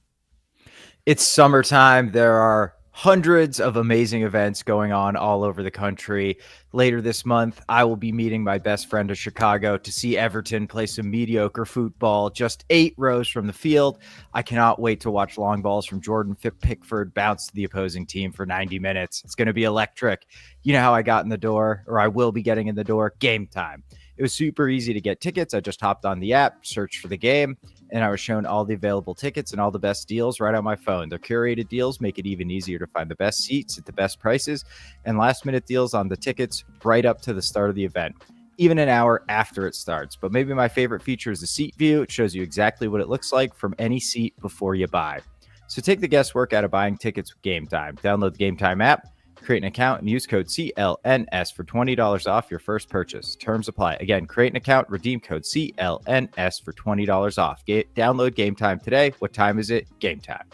It's summertime. There are hundreds of amazing events going on all over the country. Later this month, I will be meeting my best friend of Chicago to see Everton play some mediocre football just 8 rows from the field. I cannot wait to watch long balls from Jordan Pickford bounce to the opposing team for 90 minutes. It's going to be electric. You know how I got in the door, or I will be getting in the door? Game time. It was super easy to get tickets. I just hopped on the app, searched for the game, and I was shown all the available tickets and all the best deals right on my phone. Their curated deals make it even easier to find the best seats at the best prices and last-minute deals on the tickets right up to the start of the event, even an hour after it starts. But maybe my favorite feature is the seat view. It shows you exactly what it looks like from any seat before you buy. So take the guesswork out of buying tickets with Game Time. Download the Game Time app, create an account, and use code CLNS for $20 off your first purchase. Terms apply. Again, create an account, redeem code CLNS for $20 off. Download Game Time today. What time is it? Game Time.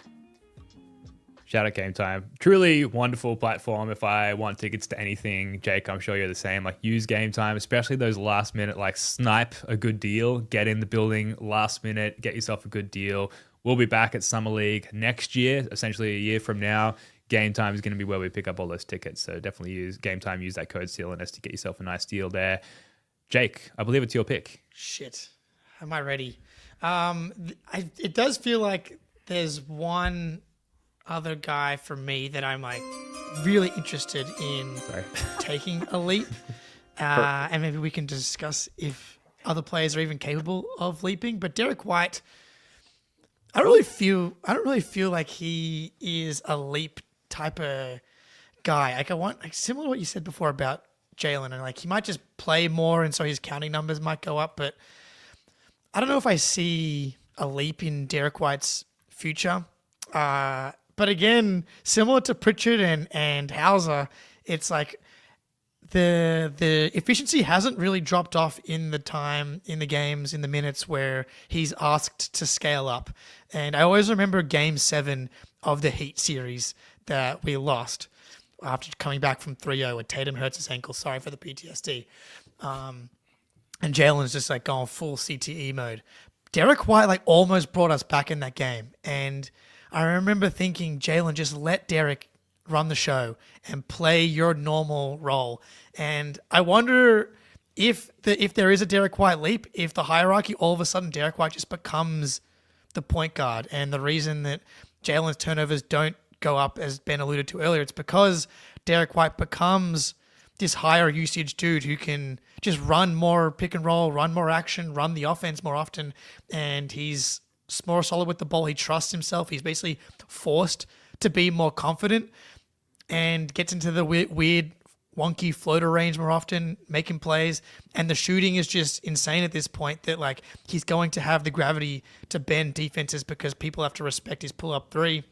Shout out Game Time. Truly wonderful platform. If I want tickets to anything, Jake, I'm sure you're the same. Like, use Game Time, especially those last minute, like, snipe a good deal, get in the building last minute, get yourself a good deal. We'll be back at Summer League next year, essentially a year from now. Game Time is going to be where we pick up all those tickets. So definitely use Game Time, use that code CLNS to get yourself a nice deal there. Jake, I believe it's your pick. Shit. Am I ready? It does feel like there's one other guy for me that I'm like really interested in taking a leap. And maybe we can discuss if other players are even capable of leaping. But Derek White, I don't really feel like he is a leap type of guy. Like, I want, like, similar to what you said before about Jalen, and like he might just play more and so his counting numbers might go up, but I don't know if I see a leap in Derek White's future. But again, similar to Pritchard and Hauser, it's like the efficiency hasn't really dropped off in the time, in the games, in the minutes where he's asked to scale up. And I always remember Game 7 of the Heat series that we lost after coming back from 3-0 where Tatum hurts his ankle. Sorry for the PTSD. And Jalen's just like going full CTE mode. Derek White like almost brought us back in that game. And I remember thinking, Jalen, just let Derek run the show and play your normal role. And I wonder if there is a Derek White leap, if the hierarchy, all of a sudden Derek White just becomes the point guard. And the reason that Jalen's turnovers don't go up, as Ben alluded to earlier, it's because Derek White becomes this higher usage dude who can just run more pick and roll, run more action, run the offense more often. And he's more solid with the ball. He trusts himself. He's basically forced to be more confident and gets into the weird wonky floater range more often, making plays. And the shooting is just insane at this point that like he's going to have the gravity to bend defenses because people have to respect his pull-up three.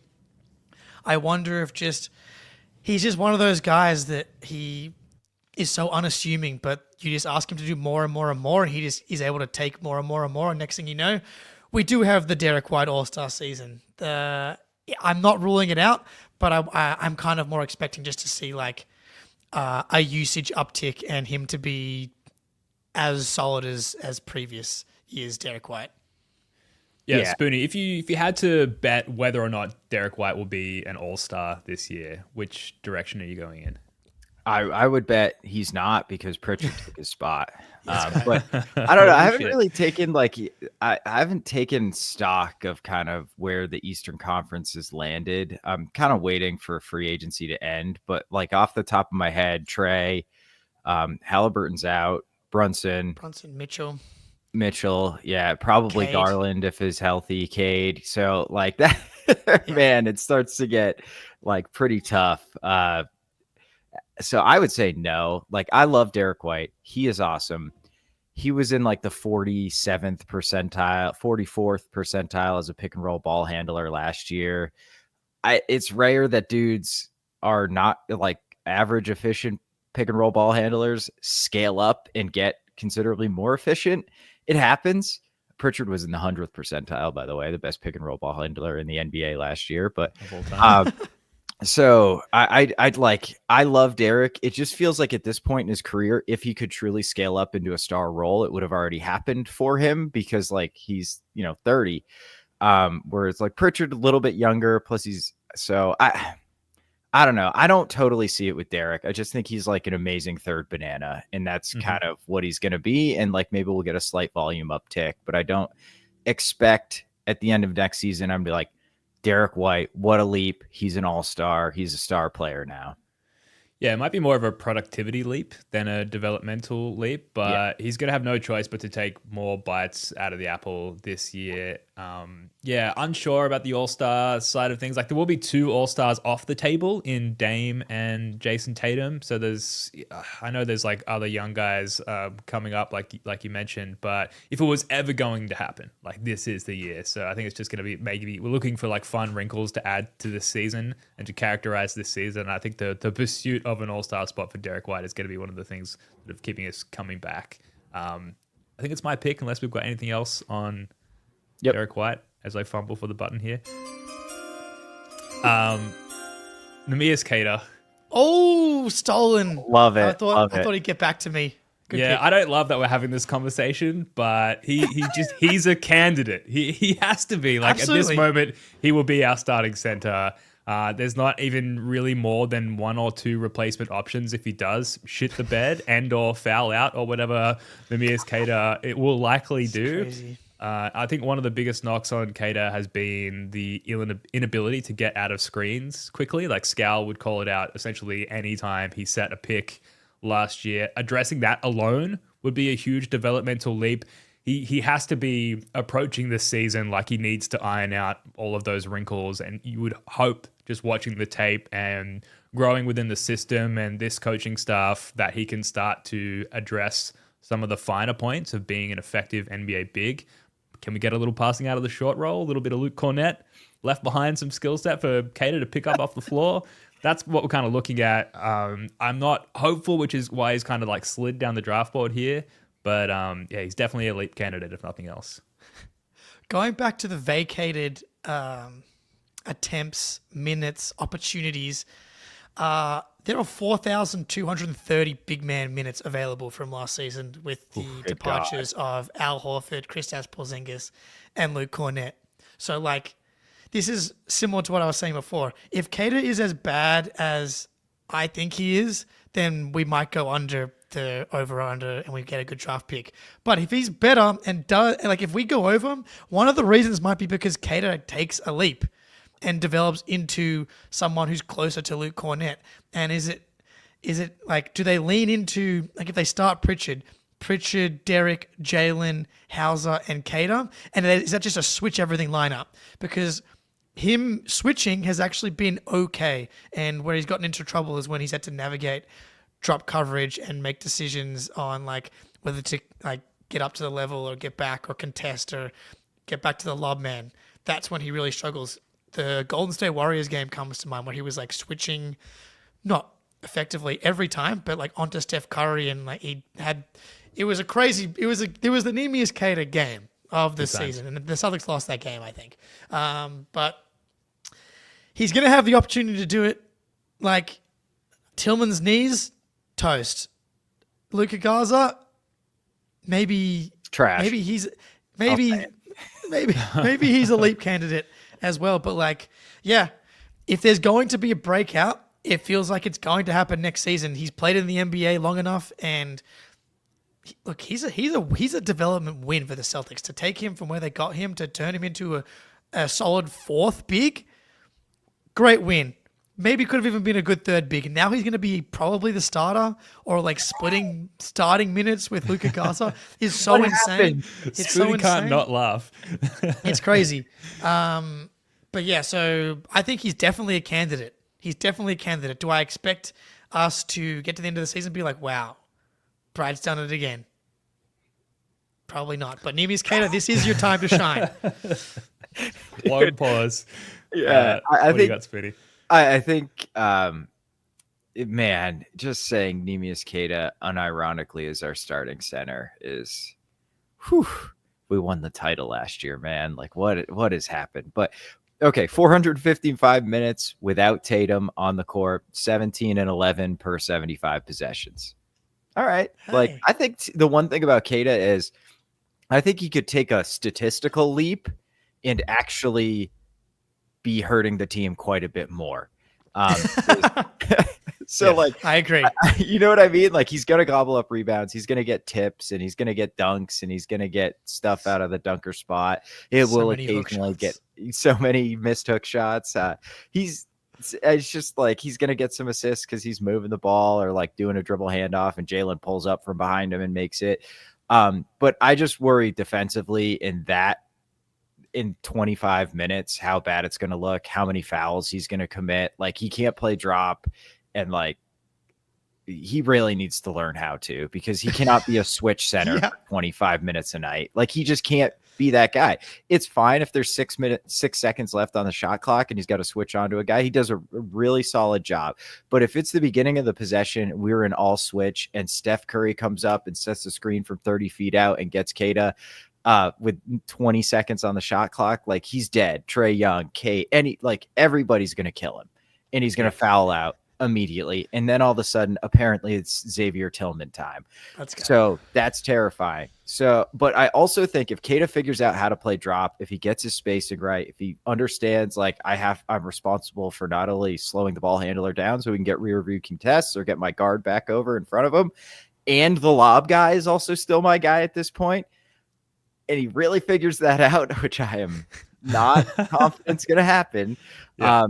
I wonder if he's just one of those guys that he is so unassuming, but you just ask him to do more and more and more, and he just is able to take more and more and more. And next thing you know, we do have the Derek White All-Star season. I'm not ruling it out, but I'm kind of more expecting just to see like a usage uptick and him to be as solid as previous years Derek White. Yeah, Spoonie, if you had to bet whether or not Derek White will be an all-star this year, which direction are you going in? I would bet he's not because Pritchard took his spot. But I don't know. I haven't really taken I haven't taken stock of kind of where the Eastern Conference has landed. I'm kind of waiting for free agency to end. But like off the top of my head, Trey, Halliburton's out, Brunson, Mitchell, yeah, probably Cade. Garland if he's healthy, Cade. So like that, man, it starts to get like pretty tough. So I would say no. Like I love Derek White. He is awesome. He was in like the 47th percentile, 44th percentile as a pick and roll ball handler last year. It's rare that dudes are not like average efficient pick and roll ball handlers scale up and get considerably more efficient. It happens. Pritchard was in the 100th percentile, by the way, the best pick and roll ball handler in the NBA last year. But so I love Derek. It just feels like at this point in his career, if he could truly scale up into a star role, it would have already happened for him because like he's 30. Whereas like Pritchard a little bit younger, plus I don't know. I don't totally see it with Derek. I just think he's like an amazing third banana, and that's kind of what he's going to be. And like maybe we'll get a slight volume uptick, but I don't expect at the end of next season I'm be like, Derek White, what a leap. He's an all-star. He's a star player now. Yeah, it might be more of a productivity leap than a developmental leap, but he's going to have no choice but to take more bites out of the apple this year. Unsure about the All-Star side of things. Like there will be 2 All-Stars off the table in Dame and Jayson Tatum. So I know there's like other young guys coming up, like you mentioned, but if it was ever going to happen, like this is the year. So I think it's just going to be maybe we're looking for like fun wrinkles to add to this season and to characterize this season. I think the pursuit of an all-star spot for Derek White is going to be one of the things that of keeping us coming back. I think it's my pick unless we've got anything else on Derek White as I fumble for the button here. Neemias Queta. Oh, stolen. Love it. I thought he'd get back to me. Good pick. I don't love that we're having this conversation, but he's a candidate. He has to be. Like Absolutely. At this moment, he will be our starting center. There's not even really more than 1 or 2 replacement options if he does shit the bed and or foul out or whatever Neemias Queta it will likely do. Crazy. I think one of the biggest knocks on Queta has been the inability to get out of screens quickly. Like Scal would call it out essentially anytime he set a pick last year. Addressing that alone would be a huge developmental leap. He has to be approaching this season like he needs to iron out all of those wrinkles, and you would hope just watching the tape and growing within the system and this coaching staff that he can start to address some of the finer points of being an effective NBA big. Can we get a little passing out of the short roll, a little bit of Luke Cornett, left behind some skill set for Queta to pick up off the floor? That's what we're kind of looking at. I'm not hopeful, which is why he's kind of like slid down the draft board here. But he's definitely a leap candidate, if nothing else. Going back to the vacated attempts, minutes, opportunities, there are 4,230 big man minutes available from last season with the departures of Al Horford, Kristaps Porzingis, and Luke Cornett. So, like, this is similar to what I was saying before. If Queta is as bad as I think he is, then we might go under the over-under and we get a good draft pick. But if he's better and if we go over him, one of the reasons might be because Queta takes a leap and develops into someone who's closer to Luke Cornett. And is it like, do they lean into, like if they start Pritchard, Derek, Jalen, Hauser, and Queta, and is that just a switch everything lineup? Because him switching has actually been okay, and where he's gotten into trouble is when he's had to navigate drop coverage and make decisions on like whether to like get up to the level or get back or contest or get back to the lob man. That's when he really struggles. The Golden State Warriors game comes to mind where he was like switching, not effectively every time, but like onto Steph Curry, and like it was the Neemias Queta game of the season, and the Celtics lost that game, I think. But he's going to have the opportunity to do it. Like Tillman's knees, toast. Luka Garza, maybe trash. Maybe he's a leap candidate as well. But like, yeah, if there's going to be a breakout, it feels like it's going to happen next season. He's played in the NBA long enough, and look, he's a development win for the Celtics to take him from where they got him to turn him into a solid 4th big. Great win. Maybe could have even been a good 3rd big. And now he's going to be probably the starter, or like splitting starting minutes with Luka Garza is so insane. It's so insane. Can't not laugh. It's crazy. But yeah, so I think he's definitely a candidate. Do I expect us to get to the end of the season and be like, wow, Brad's done it again? Probably not. But Neemias Queta, this is your time to shine. Long pause. Yeah, what do you got, Speedy? I think, man, just saying Neemias Queta unironically as our starting center is, we won the title last year, man. Like, what has happened? But, okay, 455 minutes without Tatum on the court, 17 and 11 per 75 possessions. All right. Hey. Like, I think the one thing about Queta is I think he could take a statistical leap and actually be hurting the team quite a bit more. So like, I agree. you know what I mean? Like he's going to gobble up rebounds. He's going to get tips and he's going to get dunks and he's going to get stuff out of the dunker spot. It will occasionally get so many missed hook shots. It's just like he's going to get some assists because he's moving the ball or like doing a dribble handoff and Jalen pulls up from behind him and makes it. But I just worry defensively in 25 minutes, how bad it's going to look, how many fouls he's going to commit. Like he can't play drop. And like, he really needs to learn how to, because he cannot be a switch center for 25 minutes a night. Like he just can't be that guy. It's fine if there's 6 seconds left on the shot clock and he's got to switch on to a guy. He does a really solid job. But if it's the beginning of the possession, we're in all switch and Steph Curry comes up and sets the screen from 30 feet out and gets Kata with 20 seconds on the shot clock, like he's dead. Trae Young, Kate, everybody's going to kill him and he's going to foul out immediately. And then all of a sudden, apparently it's Xavier Tillman time. So that's terrifying. So, but I also think if Kata figures out how to play drop, if he gets his spacing right, if he understands, like I'm responsible for not only slowing the ball handler down so we can get rear view contests or get my guard back over in front of him. And the lob guy is also still my guy at this point. And he really figures that out, which I am not confident is going to happen. Yeah.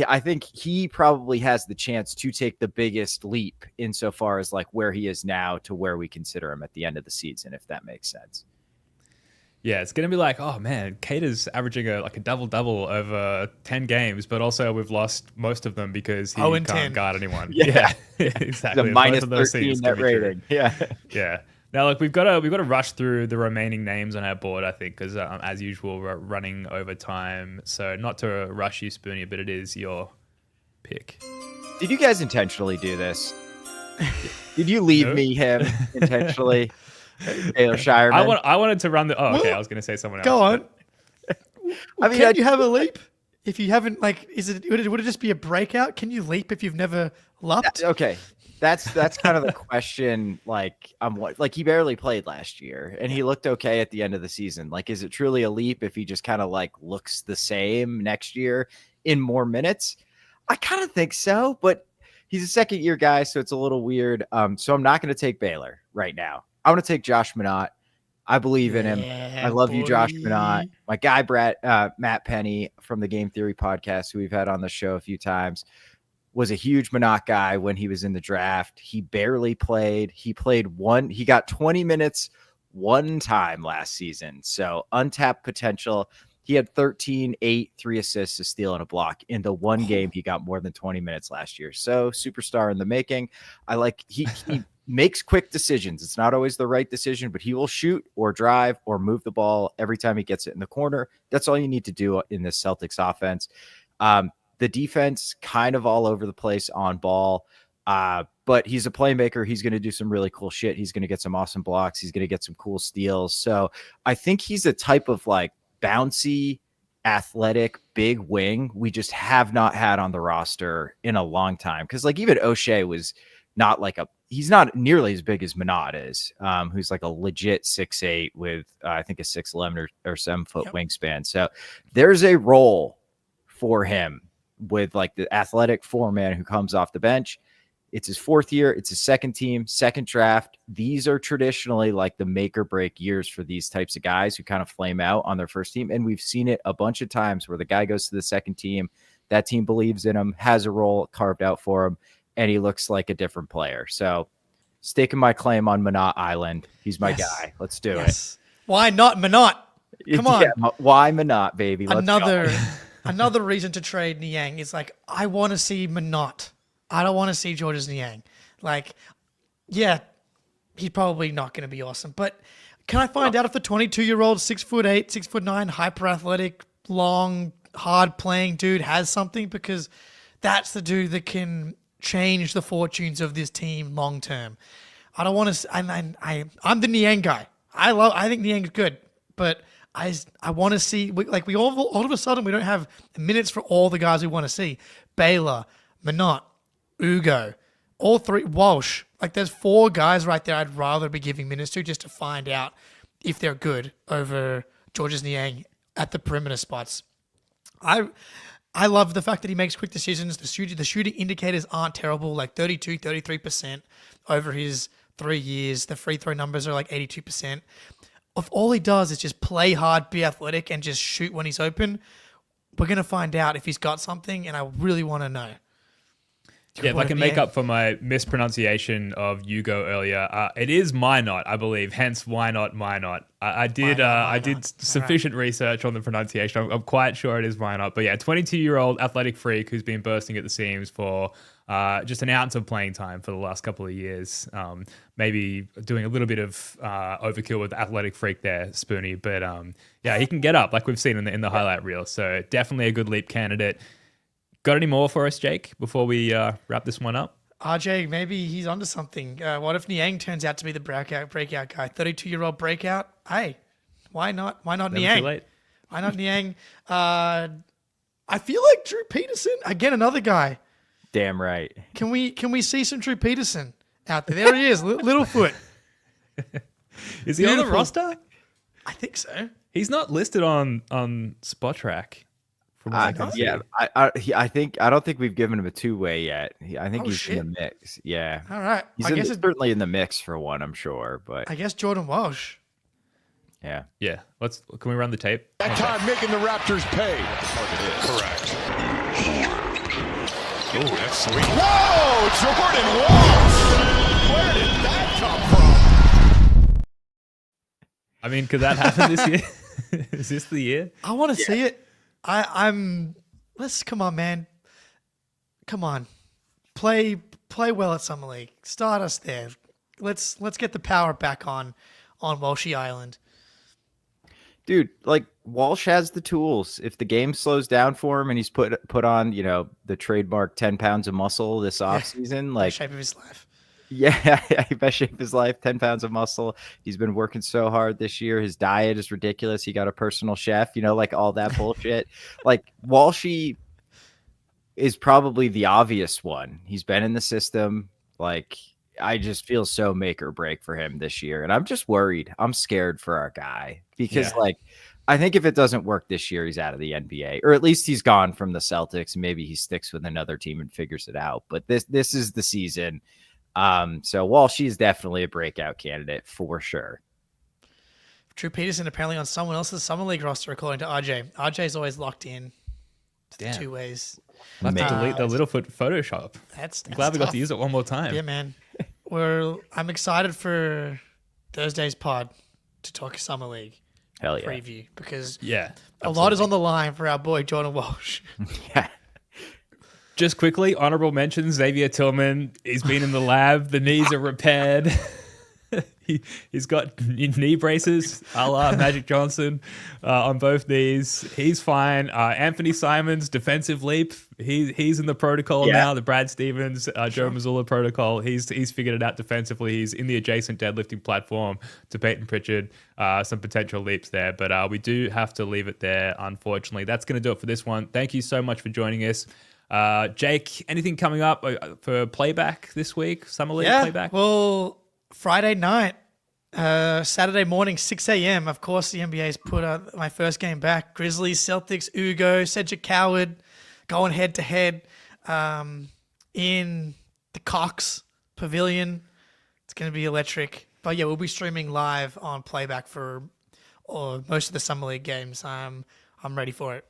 I think he probably has the chance to take the biggest leap insofar as like where he is now to where we consider him at the end of the season, if that makes sense. Yeah, it's going to be like, oh man, Cater's averaging a double-double over 10 games, but also we've lost most of them because he can't guard anyone. Yeah, exactly. The minus 13 net rating. Yeah. Now, look, we've got to rush through the remaining names on our board, I think, because as usual, we're running over time. So not to rush you, Spoonie, but it is your pick. Did you guys intentionally do this? Did you leave me him intentionally? Taylor Shireman. I wanted to run the. Oh, okay. I was going to say someone else. Go on. I mean, can you have a leap if you haven't? Like, would it just be a breakout? Can you leap if you've never leapt? Okay. That's kind of the question. Like he barely played last year and he looked okay at the end of the season. Like, is it truly a leap if he just kind of like looks the same next year in more minutes? I kind of think so, but he's a second year guy, so it's a little weird. So I'm not going to take Baylor right now. I'm going to take Josh Minott. I believe in him. I love you, Josh Minott. My guy, Matt Penny from the Game Theory podcast, who we've had on the show a few times, was a huge Minott guy when he was in the draft. He barely played. He got 20 minutes one time last season. So untapped potential. He had 13, 8, 3 assists, a steal, and a block in the one game he got more than 20 minutes last year. So superstar in the making. He makes quick decisions. It's not always the right decision, but he will shoot or drive or move the ball every time he gets it in the corner. That's all you need to do in this Celtics offense. The defense kind of all over the place on ball, but he's a playmaker. He's going to do some really cool shit. He's going to get some awesome blocks. He's going to get some cool steals. So I think he's a type of like bouncy, athletic, big wing we just have not had on the roster in a long time. Because like even O'Shea was not like he's not nearly as big as Minott is, who's like a legit 6'8" with I think a 6'11" or 7 foot wingspan. So there's a role for him with like the athletic four-man who comes off the bench. It's his 4th year. It's his second team, second draft. These are traditionally like the make or break years for these types of guys who kind of flame out on their first team. And we've seen it a bunch of times where the guy goes to the second team, that team believes in him, has a role carved out for him, and he looks like a different player. So staking my claim on Minott Island. He's my guy. Let's do it. Why not Minott? Come on. Yeah, why Minott, baby? Let's go. Another reason to trade Niang is like, I want to see Minott. I don't want to see Georges Niang. Like, yeah, he's probably not going to be awesome. But can I find out if the 22-year-old, 6'8", 6'9", hyper athletic, long, hard playing dude has something? Because that's the dude that can change the fortunes of this team long term. I don't want to. I'm the Niang guy. I think Niang is good, but I want to see, we all of a sudden we don't have minutes for all the guys we want to see. Baylor, Minott, Hugo, all three, Walsh. Like there's 4 guys right there I'd rather be giving minutes to just to find out if they're good over Georges Niang at the perimeter spots. I love the fact that he makes quick decisions. The shooting indicators aren't terrible, like 32, 33% over his 3 years. The free throw numbers are like 82%. If all he does is just play hard, be athletic, and just shoot when he's open, we're going to find out if he's got something, and I really want to know. Yeah, if I can make up for my mispronunciation of Hugo earlier, it is Minot, I believe. Hence, why not Minot? I did sufficient research on the pronunciation. I'm quite sure it is Minot. But yeah, 22-year-old athletic freak who's been bursting at the seams for just an ounce of playing time for the last couple of years. Maybe doing a little bit of overkill with athletic freak there, Spoonie. But yeah, he can get up like we've seen in the highlight reel. So definitely a good leap candidate. Got any more for us, Jake, before we wrap this one up? RJ, maybe he's onto something. What if Niang turns out to be the breakout guy? 32-year-old breakout? Hey, why not? Why not Never Niang? too late. Why not Niang? I feel like Jrue Peterson, again, another guy. Damn right. Can we see some Jrue Peterson out there? There he is, Littlefoot. Is he on the Beautiful. roster? I think so. He's not listed on Spot Track. From what I can see. Yeah, I don't think we've given him a two-way yet. I think Oh, he's shit. in the mix. Yeah, All right. he's I guess it's certainly in the mix for one, I'm sure. But I guess Jordan Walsh. yeah, Yeah. Can we run the tape? That time making the Raptors pay. Correct. Oh, that's sweet. Whoa, Jordan Walsh! Where did that come from? I mean, could that happen this year? Is this the year? I want to see it. Come on, man. Come on. Play well at Summer League. Start us there. Let's get the power back on Walshy Island. dude, like Walsh has the tools. If the game slows down for him and he's put on, the trademark 10 pounds of muscle this offseason, like Shape of his life. yeah, best shape of his life, 10 pounds of muscle. He's been working so hard this year. His diet is ridiculous. He got a personal chef, like all that bullshit. Like Walshy is probably the obvious one. He's been in the system. Like I just feel so make or break for him this year. And I'm just worried. I'm scared for our guy because I think if it doesn't work this year, he's out of the NBA, or at least he's gone from the Celtics. And maybe he sticks with another team and figures it out. But this is the season. So Walsh is definitely a breakout candidate for sure. Jrue Peterson apparently on someone else's Summer League roster, according to RJ. RJ's always locked in to the 2 ways. I'll have to delete the Littlefoot Photoshop. That's Glad we got tough. to use it one more time. Yeah, man. I'm excited for Thursday's pod to talk Summer League Hell yeah. preview because Yeah, a lot is on the line for our boy Jordan Walsh. Yeah. Just quickly, honorable mention, Xavier Tillman. He's been in the lab. The knees are repaired. He's got knee braces a la Magic Johnson on both knees. He's fine. Anthony Simons, defensive leap. He's in the protocol now, the Brad Stevens, Joe Mazzulla protocol. He's figured it out defensively. He's in the adjacent deadlifting platform to Payton Pritchard. Some potential leaps there. But we do have to leave it there, unfortunately. That's going to do it for this one. Thank you so much for joining us. Jake, anything coming up for playback this week? Summer League playback? Well, Friday night, Saturday morning, 6 a.m. Of course, the NBA's put out my first game back. Grizzlies, Celtics, Ugo, Cedric Coward going head to head in the Cox Pavilion. It's going to be electric. But yeah, we'll be streaming live on playback for most of the Summer League games. I'm ready for it.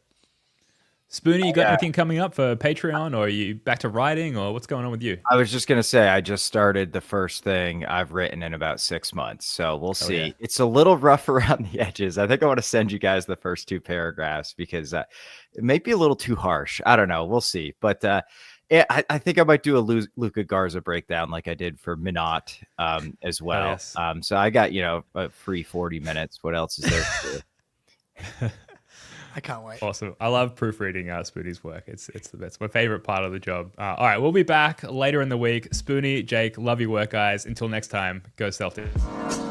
Spoonie, you got anything coming up for Patreon, or are you back to writing, or what's going on with you? I was just going to say, I just started the first thing I've written in about 6 months. So we'll see. Yeah. It's a little rough around the edges. I think I want to send you guys the first 2 paragraphs because it might be a little too harsh. I don't know. We'll see. But I think I might do a Luka Garza breakdown like I did for Minot as well. yes. So I got, a free 40 minutes. What else is there to do? I can't wait. Awesome. I love proofreading Spoonie's work. It's the best. My favorite part of the job. All right, we'll be back later in the week. Spoonie, Jake, love your work, guys. Until next time, go Celtics.